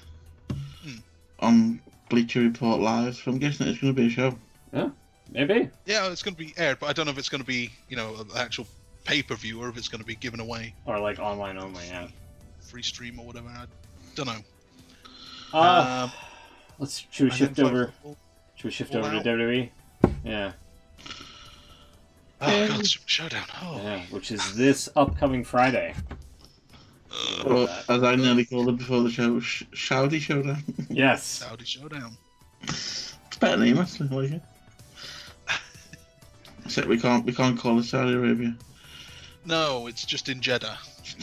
on Bleacher Report Live, so I'm guessing it's going to be a show. Yeah, maybe. Yeah, it's going to be aired, but I don't know if it's going to be, an actual pay-per-view or if it's going to be given away. Or like online only, yeah. Free stream or whatever. I don't know. Should we shift over? Should we shift over to WWE? Yeah. Oh God, SuperShowDown. Oh. Yeah, which is this upcoming Friday. Or, as I nearly called it before the show, Saudi Showdown. Yes. Saudi Showdown. It's a better name, actually. I like it. Except we can't call it Saudi Arabia. No, it's just in Jeddah.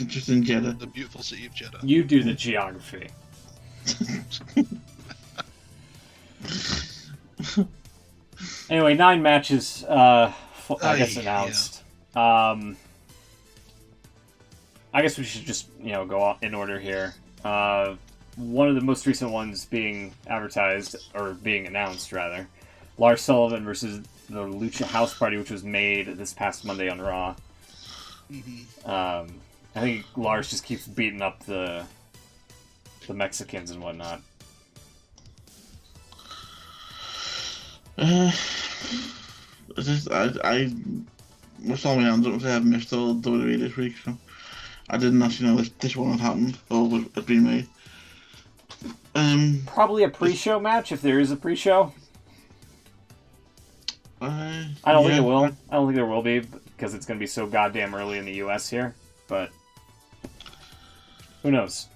Just in Jeddah. The beautiful city of Jeddah. You do the geography. Anyway, 9 matches, I guess, announced. Yeah. I guess we should just, go in order here. One of the most recent ones being advertised, or being announced, rather. Lars Sullivan versus the Lucha House Party, which was made this past Monday on Raw. Mm-hmm. I think Lars just keeps beating up the Mexicans and whatnot. I was on my hands up and say I've missed all WWE this week, so I didn't actually know this one had happened or had been made. Probably a pre-show match if there is a pre-show. I don't think it will. I don't think there will be because it's going to be so goddamn early in the U.S. here. But who knows?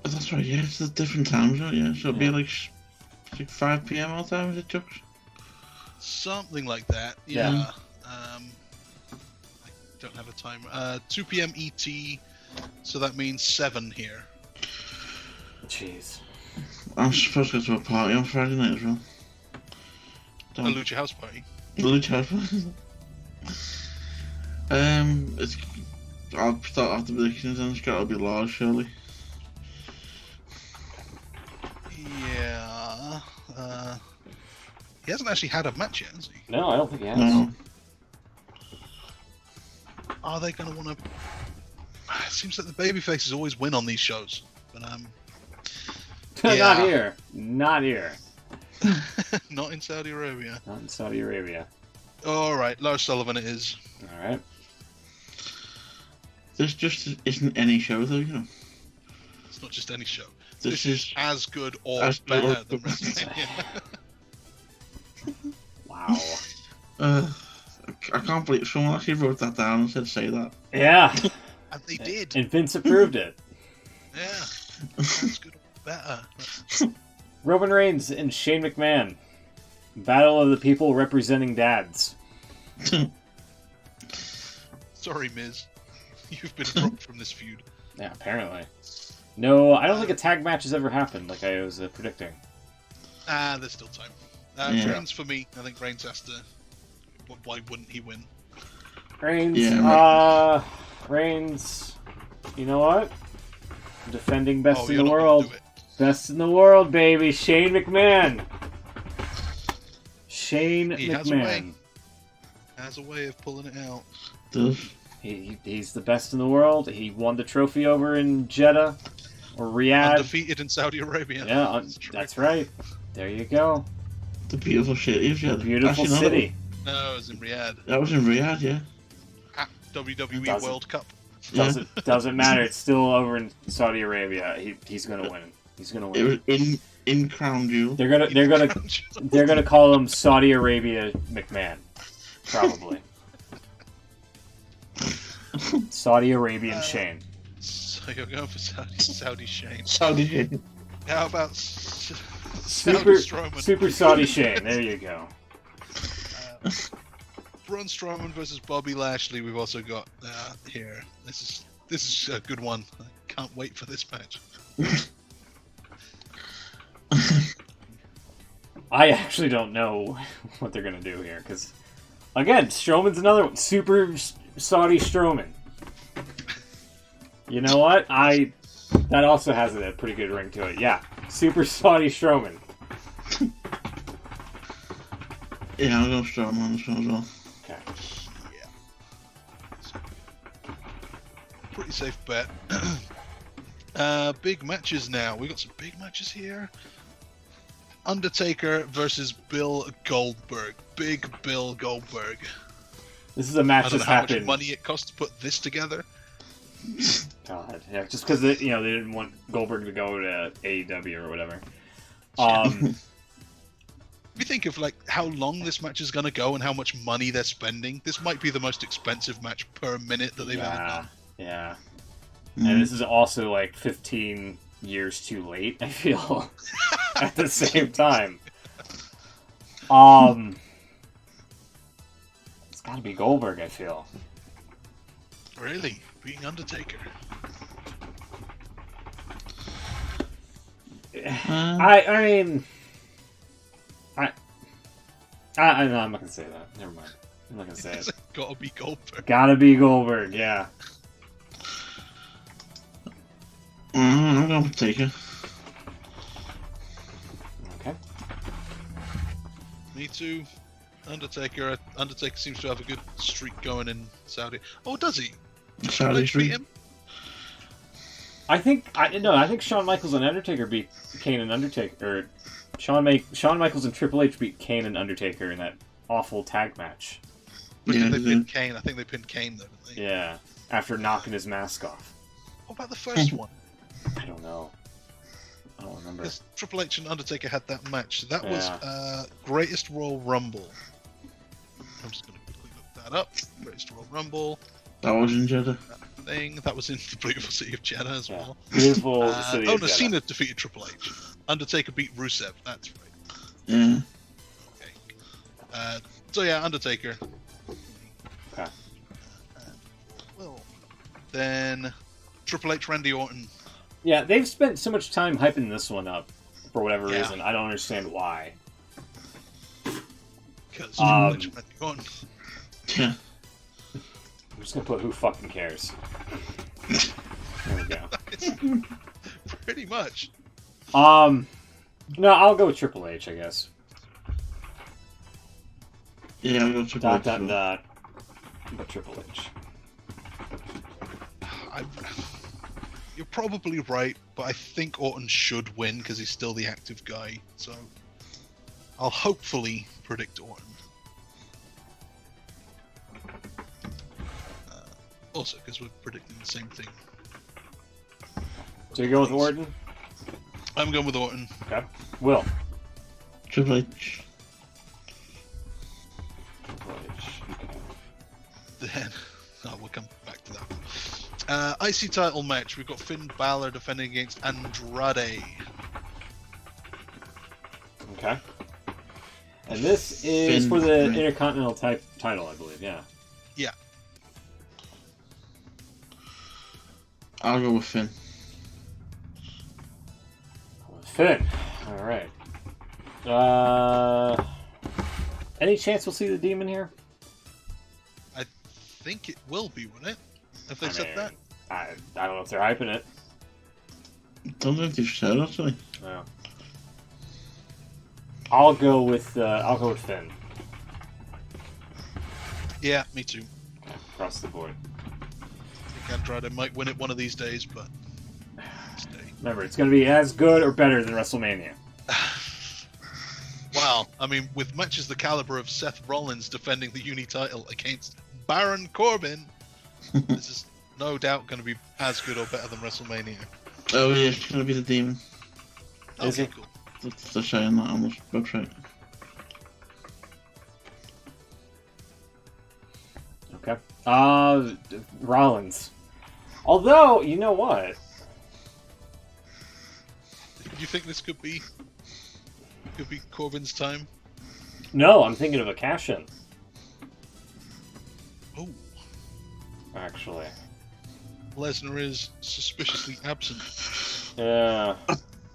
That's right. Yeah, it's a different time zone. Yeah, so it'll be like 5 PM all time. Is it, Chucks? Something like that. Yeah. I don't have a timer. 2 PM ET, so that means 7 here. Jeez. I'm supposed to go to a party on Friday night as well. A Lucha House Party. The Lucha House Party. I'll start after predictions and it's got to be Lars, surely. Yeah. He hasn't actually had a match yet, has he? No, I don't think he has. No. Are they going to want to... It seems like the babyfaces always win on these shows. But, Not here. Not here. Not in Saudi Arabia. Not in Saudi Arabia. Alright, Lars Sullivan it is. Alright. This just isn't any show, though, It's not just any show. This is as good or better than WrestleMania. Wow. I can't believe someone actually wrote that down and said say that. Yeah. And they did. And Vince approved it. Yeah. As good or better. Roman Reigns and Shane McMahon. Battle of the people representing dads. Sorry, Miz. You've been dropped from this feud. Yeah, apparently. No, I don't think a tag match has ever happened like I was predicting. There's still time. Reigns for me. I think Reigns has to... Why wouldn't he win? Reigns, Reigns, you know what? Defending best in the world. Best in the world, baby. Shane McMahon. Shane McMahon. Has a way of pulling it out. He's the best in the world. He won the trophy over in Jeddah or Riyadh. Undefeated in Saudi Arabia. Yeah, that's right. There you go. The beautiful city of Jeddah. Beautiful city. No, it was in Riyadh. That was in Riyadh, yeah. At WWE World Cup. Doesn't matter. It's still over in Saudi Arabia. He's gonna win. He's gonna win. in Crown Jewel. They're gonna call him Saudi Arabia McMahon, probably. Saudi Arabian Shane. So you're going for Saudi Shane. Saudi Shane. How about Super Saudi Shane. There you go. Braun Strowman versus Bobby Lashley. We've also got here. This is a good one. I can't wait for this match. I actually don't know what they're gonna do here because, again, Strowman's another one. Super Saudi Strowman. You know what? That also has a pretty good ring to it. Yeah, Super Saudi Strowman. Yeah, I'll go Strowman on this one as well. Okay. Yeah. Pretty safe bet. Big matches now. We got some big matches here. Undertaker versus Bill Goldberg. Big Bill Goldberg. This is a match that's happened. How much money it cost to put this together. God, yeah, just because they didn't want Goldberg to go to AEW or whatever. If you think of like how long this match is going to go and how much money they're spending, this might be the most expensive match per minute that they've ever done. Yeah. And this is also like 15 years too late, I feel, at the same time. It's got to be Goldberg, I feel. Really? Being Undertaker? I mean... no, I'm not going to say that. Never mind. I'm not going to say it. Gotta be Goldberg. Gotta be Goldberg, yeah. I'm going to take it. Okay. Me too. Undertaker seems to have a good streak going in Saudi. Oh, does he? Saudi beat streak? him? I think Shawn Michaels and Undertaker beat Kane and Undertaker. Or Shawn Michaels and Triple H beat Kane and Undertaker in that awful tag match. But Yeah, they pinned Kane. I think they pinned Kane though, didn't they? Yeah, after knocking his mask off. What about the first one? I don't know. I don't remember. Because Triple H and Undertaker had that match. That was Greatest Royal Rumble. I'm just going to quickly look that up. Greatest Royal Rumble. That was in Jeddah. That was in the beautiful city of Jeddah as well. Beautiful city of Jeddah. Cena defeated Triple H. Undertaker beat Rusev. That's right. Yeah. Okay. So yeah, Undertaker. Okay. Well, then Triple H, Randy Orton. Yeah, they've spent so much time hyping this one up for whatever Yeah. reason. I don't understand why. Because Triple H, Randy Orton. Yeah. I'm just gonna put who fucking cares. There we go. Pretty much. No, I'll go with Triple H, I guess. Yeah, I'll go Triple H. But Triple H. You're probably right, but I think Orton should win because he's still the active guy. So I'll hopefully predict Orton. Also, because we're predicting the same thing. So you go with Orton? I'm going with Orton. Okay. Will? Triple H. Triple H. Okay. Then, we'll come back to that. IC title match. We've got Finn Balor defending against Andrade. Okay. And this is Finn for the Balor. Intercontinental title, I believe. Yeah. Yeah. I'll go with Finn. Finn. All right. Any chance we'll see the Demon here? I think it will be, won't it? If they said that? I don't know if they're hyping it. Don't know if they've said actually. No. I'll go with Finn. Yeah, me too. Across the board. I think Andrade might win it one of these days, but stay. Remember, it's going to be as good or better than WrestleMania. Wow, I mean, with matches the caliber of Seth Rollins defending the uni title against Baron Corbin, this is no doubt going to be as good or better than WrestleMania. Oh yeah, it's gonna be the Demon. Is Okay, it? cool. They're saying that on the website. Okay. Rollins. Although, you know what? Do you think this could be Corbin's time? No, I'm thinking of a cash-in. Oh, Actually. Lesnar is suspiciously absent. Yeah.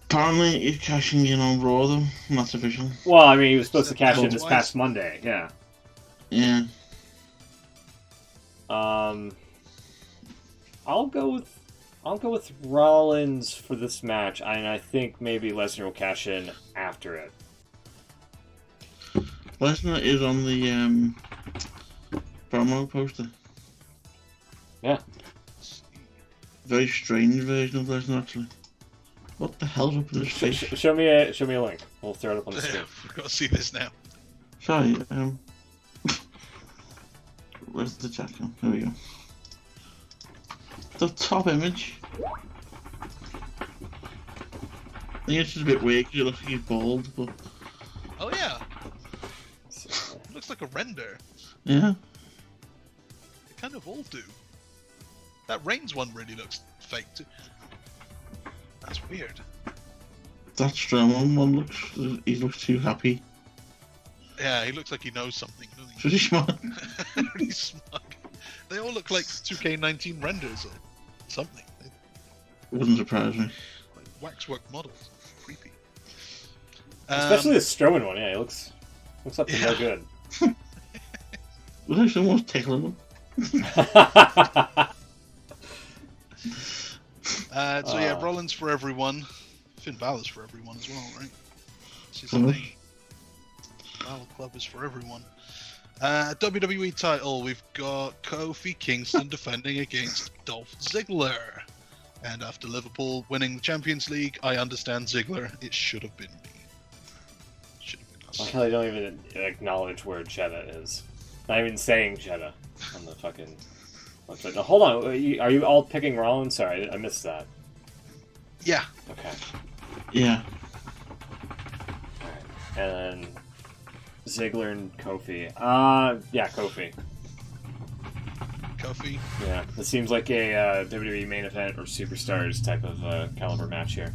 Apparently, he's cashing in on Raw, though. That's official. Well, I mean, he was supposed to cash in Twice. this past Monday. Yeah. Yeah. I'll go with Rollins for this match, and I think maybe Lesnar will cash in after it. Lesnar is on the promo poster. Yeah. Very strange version of Lesnar, actually. What the hell's up in his face? Show me a link. We'll throw it up on the screen. We've got to see this now. Sorry, where's the chat now? There we go. The top image. I think it's just a bit weird because it looks like he's bald, but... Oh yeah. Looks like a render. Yeah. They kind of all do. That Reigns one really looks fake too. That's weird. That Strowman one he looks too happy. Yeah, he looks like he knows something, doesn't he? Pretty smart. Really smug. They all look like 2K19 renders or something. Wouldn't surprise me. Like waxwork models. Creepy. Especially the Strowman one. Yeah, he looks up to no good. Was like someone's tickling him. So yeah, Rollins for everyone. Finn Balor's for everyone as well, right? This is the Mhm. thing. Balor Club is for everyone. WWE title, we've got Kofi Kingston defending against Dolph Ziggler. And after Liverpool winning the Champions League, I understand Ziggler. It should have been me. Should have been us. Like how they don't even acknowledge where Jeddah is. Not even saying Jeddah on the fucking website. Now, hold on. Are you all picking Rollins? Sorry, I missed that. Yeah. Okay. Yeah. Alright. And then Ziggler and Kofi. Yeah, Kofi. Kofi. Yeah, this seems like a WWE main event or Superstars type of caliber match here.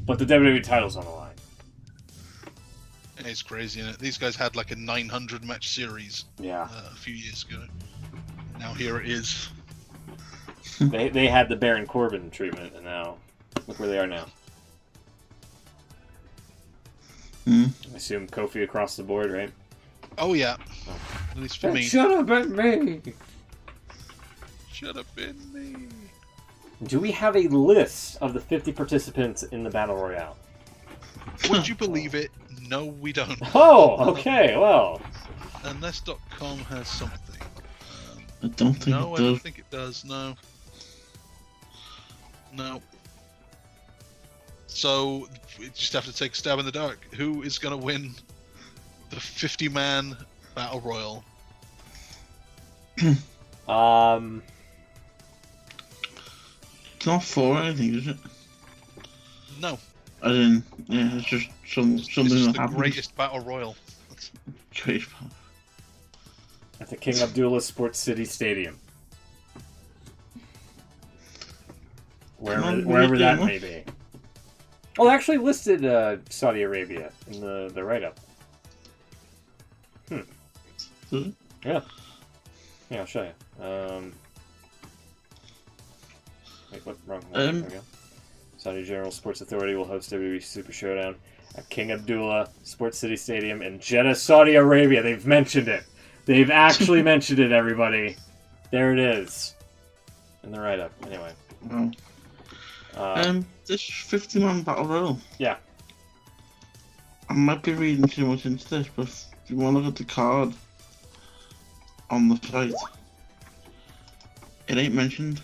But the WWE title's on the line. It's crazy, isn't it? These guys had like a 900 match series Yeah. a few years ago. Now here it is. They had the Baron Corbin treatment, and now look where they are now. Hmm. I assume Kofi across the board, right? Oh yeah. At least for me. Should have been me. Should have been me. Do we have a list of the 50 participants in the Battle Royale? Would you believe it? No, we don't. Oh, okay, well. Unless.com has something. I don't think No, it I don't does. think it does. No. No. So we just have to take a stab in the dark. Who is going to win the 50-man battle royal? It's not for anything, is it? No. As in, yeah, it's just something This is that the happens. greatest battle royal. Great. At the King Abdullah Sports City Stadium. Wherever that may be. Oh, they actually listed Saudi Arabia in the write-up. Does it? Yeah. Yeah, I'll show you. Wait, what? Wrong one. There we go. Saudi General Sports Authority will host WWE Super Showdown at King Abdullah Sports City Stadium in Jeddah, Saudi Arabia. They've mentioned it. They've actually mentioned it, everybody. There it is. In the write-up. Anyway. Wow. This 50-man battle royal. Yeah. I might be reading too much into this, but if you want to look at the card on the site, it ain't mentioned.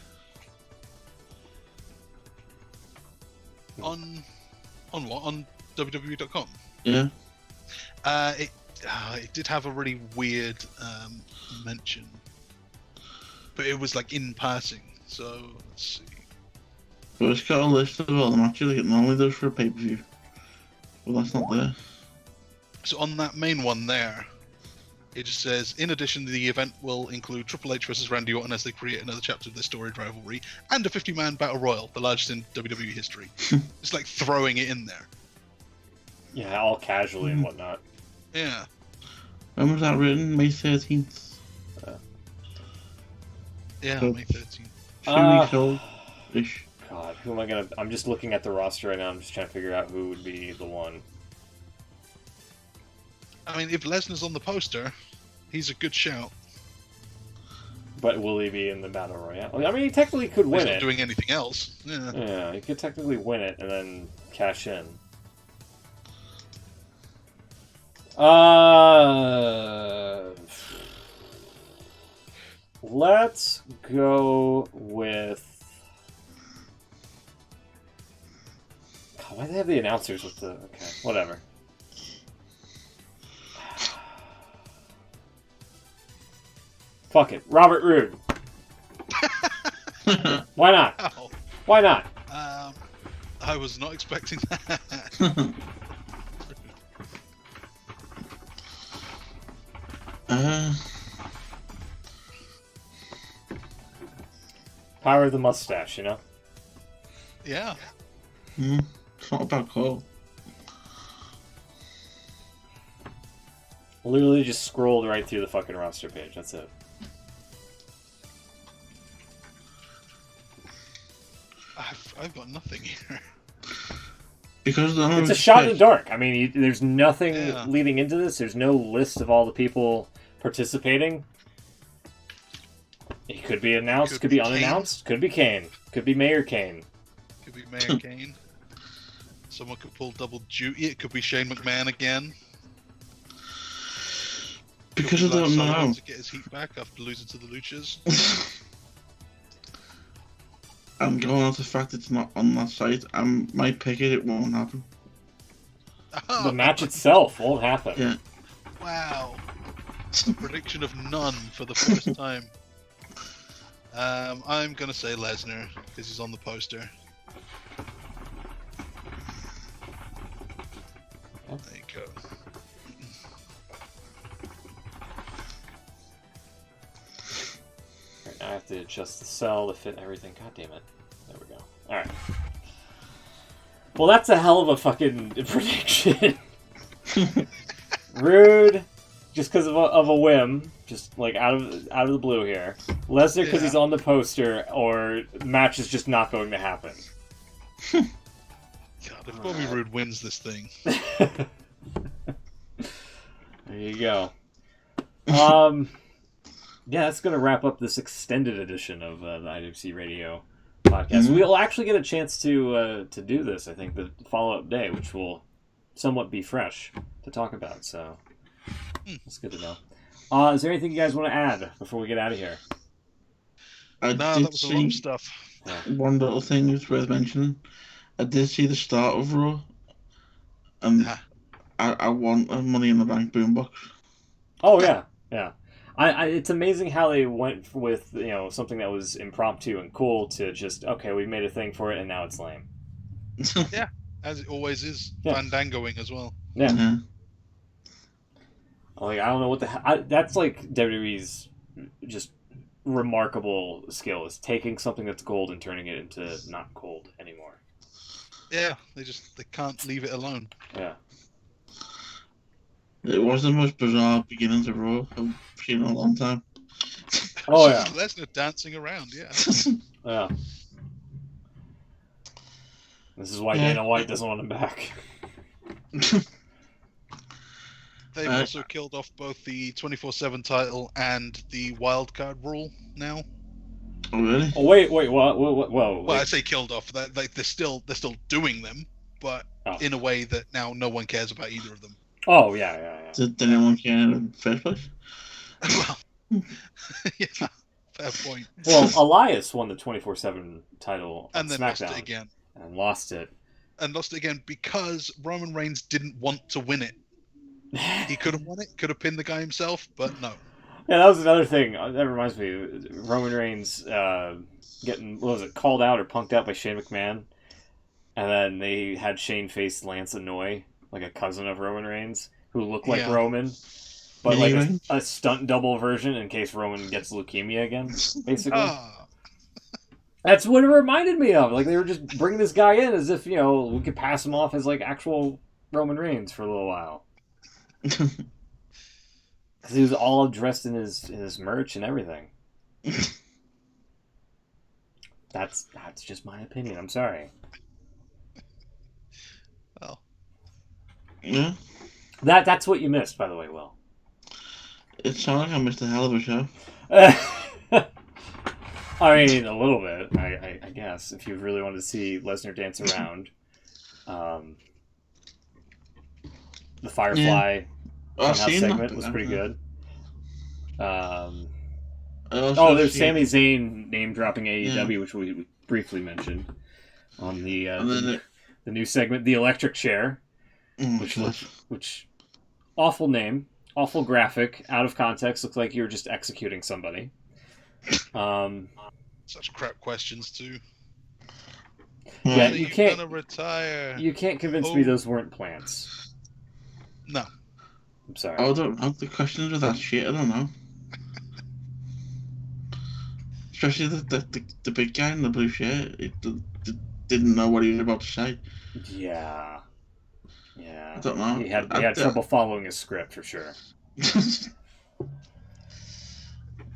On what? On WWE.com? Yeah. It did have a really weird mention, but it was like in passing. So let's see. But it's got a list of all the matches like it normally does for a pay-per-view. Well, that's not there. So on that main one there, it just says, in addition, the event will include Triple H versus Randy Orton as they create another chapter of their storied rivalry, and a 50-man battle royal, the largest in WWE history. It's like throwing it in there. Yeah, all casually and whatnot. Yeah. When was that written? May 13th? Yeah, So- May 13th. 2 weeks old-ish. God, who am I gonna... I'm just looking at the roster right now. I'm just trying to figure out who would be the one. I mean, if Lesnar's on the poster, he's a good shout. But will he be in the Battle Royale? I mean, he technically could He's win not it. doing anything else. Yeah. Yeah, he could technically win it and then cash in. Let's go with... God, why do they have the announcers with the... Okay, whatever. Fuck it. Robert Roode. Why not? Wow. Why not? I was not expecting that. Power of the mustache, you know? Yeah. It's not about Cole. Literally just scrolled right through the fucking roster page. That's it. I've got nothing here. Because It's a shot in the dark. I mean, there's nothing Yeah. leading into this. There's no list of all the people participating. It could be announced, could be Kane. unannounced, could be Kane, could be Mayor Kane. Could be Mayor Kane. Someone could pull double duty. It could be Shane McMahon again. Because Could I be Lars don't Sullivan know. to get his heat back after losing to the Luchas. I'm going off the fact it's not on that site. I might pick it, it won't happen. The match itself won't happen. Yeah. Wow. A prediction of none for the first time. I'm gonna say Lesnar because he's on the poster. There you go. Right, now I have to adjust the cell to fit everything. God damn it. There we go. Alright. Well, that's a hell of a fucking prediction. Rude, just because of a whim, just like out of the blue here. Lesnar because he's on the poster, or match is just not going to happen. God, if Bobby Roode wins this thing, There you go. Yeah, that's going to wrap up this extended edition of the IWC Radio podcast. We'll actually get a chance to do this, I think, the follow-up day, which will somewhat be fresh to talk about, so that's good to know. Is there anything you guys want to add before we get out of here? I that did was a lot see of stuff. one little thing that's worth mentioning. I did see the start of Raw. I want a Money in the Bank boombox. Oh, yeah, yeah. It's amazing how they went with, something that was impromptu and cool to just, okay, we made a thing for it and now it's lame. Yeah, as it always is. Yeah. Fandangoing as well. Yeah. Yeah. Like, I don't know what the that's like WWE's just remarkable skill, is taking something that's gold and turning it into not gold anymore. Yeah, they can't leave it alone. Yeah. It was the most bizarre beginning to Raw I've seen in a long time. Oh, yeah. Lesnar dancing around, yeah. Yeah. This is why Dana White doesn't want him back. They've also killed off both the 24/7 title and the wildcard rule now. Oh, really? Oh, wait, whoa. Well, I say killed off. Like they're still doing them, but in a way that now no one cares about either of them. Oh, yeah. Did anyone care in the first place? Well, yeah, fair point. Well, Elias won the 24/7 title on And then SmackDown. lost it again. And lost it. And lost it again because Roman Reigns didn't want to win it. He could have won it, could have pinned the guy himself, but no. Yeah, that was another thing. That reminds me. Roman Reigns getting, what was it, called out or punked out by Shane McMahon. And then they had Shane face Lance Anoy, like a cousin of Roman Reigns, who looked like Roman. But like a stunt double version in case Roman gets leukemia again, basically. That's what it reminded me of. Like, they were just bringing this guy in as if, we could pass him off as, like, actual Roman Reigns for a little while. Because he was all dressed in his merch and everything. That's just my opinion. I'm sorry. Well. Yeah. That's what you missed, by the way, Will. It sounds like I missed a hell of a show. I mean, a little bit, I guess, if you really wanted to see Lesnar dance around. The Firefly Funhouse segment was pretty good. There's Sami Zayn name-dropping AEW, which we briefly mentioned on the new segment, The Electric Chair, which awful name, awful graphic, out of context, looks like you were just executing somebody. Such crap questions too. Yeah, you can't gonna retire. You can't convince me those weren't plants. No, I'm sorry. I don't know. The questions are that shit. I don't know. Especially the big guy in the blue shirt. He didn't know what he was about to say. Yeah. I don't know. He had trouble following his script for sure.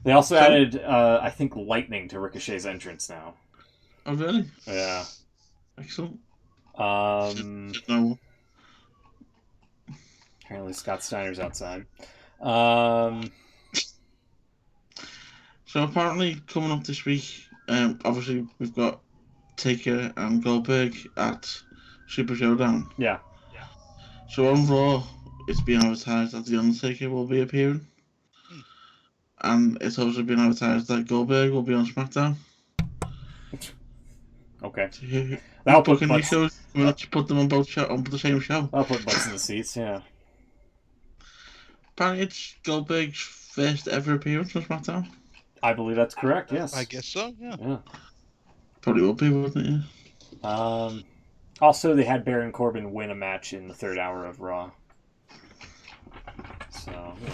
They also added, I think, lightning to Ricochet's entrance now. Oh, really? Yeah. Excellent. No. Apparently Scott Steiner's outside. So apparently coming up this week, obviously we've got Taker and Goldberg at SuperShowdown. Yeah. So on Raw, it's been advertised that The Undertaker will be appearing. And it's also been advertised that Goldberg will be on SmackDown. Okay. So that'll put butts. Shows, we'll put them on on the same show. I'll put butts in the seats, yeah. Apparently it's Goldberg's first ever appearance on SmackDown. I believe that's correct, yes. I guess so, yeah. Probably will be, wouldn't it? Yeah. Also, they had Baron Corbin win a match in the third hour of Raw. So, in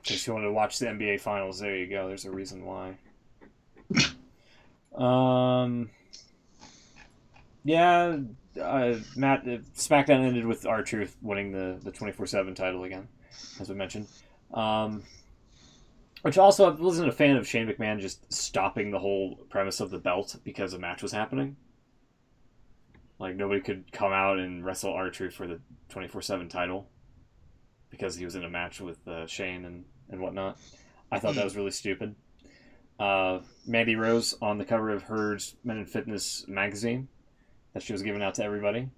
case you wanted to watch the NBA Finals, there you go. There's a reason why. SmackDown ended with R-Truth winning the 24/7 title again, as we mentioned. Which also, I wasn't a fan of Shane McMahon just stopping the whole premise of the belt because a match was happening. Like, nobody could come out and wrestle R-Truth for the 24/7 title because he was in a match with Shane and whatnot. I thought that was really stupid. Mandy Rose on the cover of Herd's Men in Fitness magazine that she was giving out to everybody,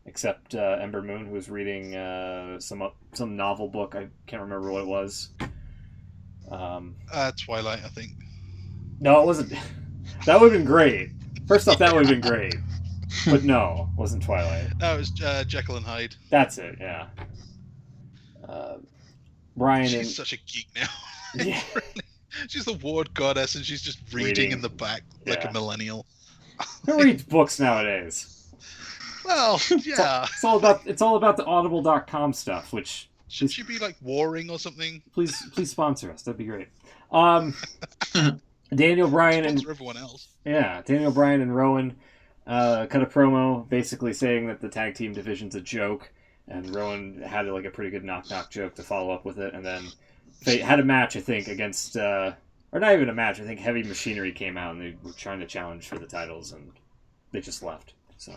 except Ember Moon, who was reading some novel book. I can't remember what it was. Twilight, I think. No, it wasn't. That would have been great. First off, that would have been great. But no, it wasn't Twilight. No, it was Jekyll and Hyde. That's it, yeah. Brian She's such a geek now. Yeah. She's the ward goddess, and she's just reading in the back like a millennial. Who reads books nowadays? Well, yeah. It's all about the Audible.com stuff, which should she be like warring or something? Please sponsor us. That'd be great. Daniel Bryan and everyone else. Yeah, Daniel Bryan and Rowan cut a promo basically saying that the tag team division's a joke, and Rowan had like a pretty good knock joke to follow up with it, and then they had a match, I think, against or not even a match. I think Heavy Machinery came out and they were trying to challenge for the titles, and they just left. So,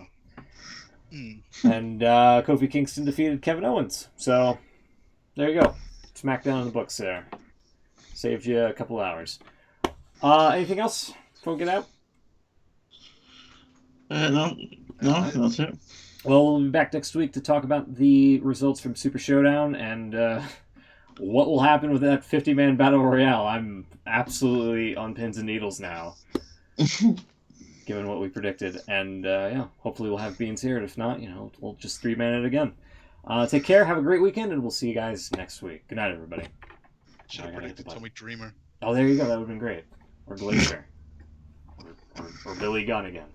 and Kofi Kingston defeated Kevin Owens. So there you go, SmackDown in the books there. Saved you a couple hours. Anything else before we get out? No, that's it. Well, we'll be back next week to talk about the results from Super Showdown and what will happen with that 50-man Battle Royale. I'm absolutely on pins and needles now, given what we predicted. And, hopefully we'll have Beans here. And if not, we'll just 3-man it again. Take care, have a great weekend, and we'll see you guys next week. Good night, everybody. Should have predicted Tommy Dreamer. Oh, there you go. That would have been great. Or Glacier. or Billy Gunn again.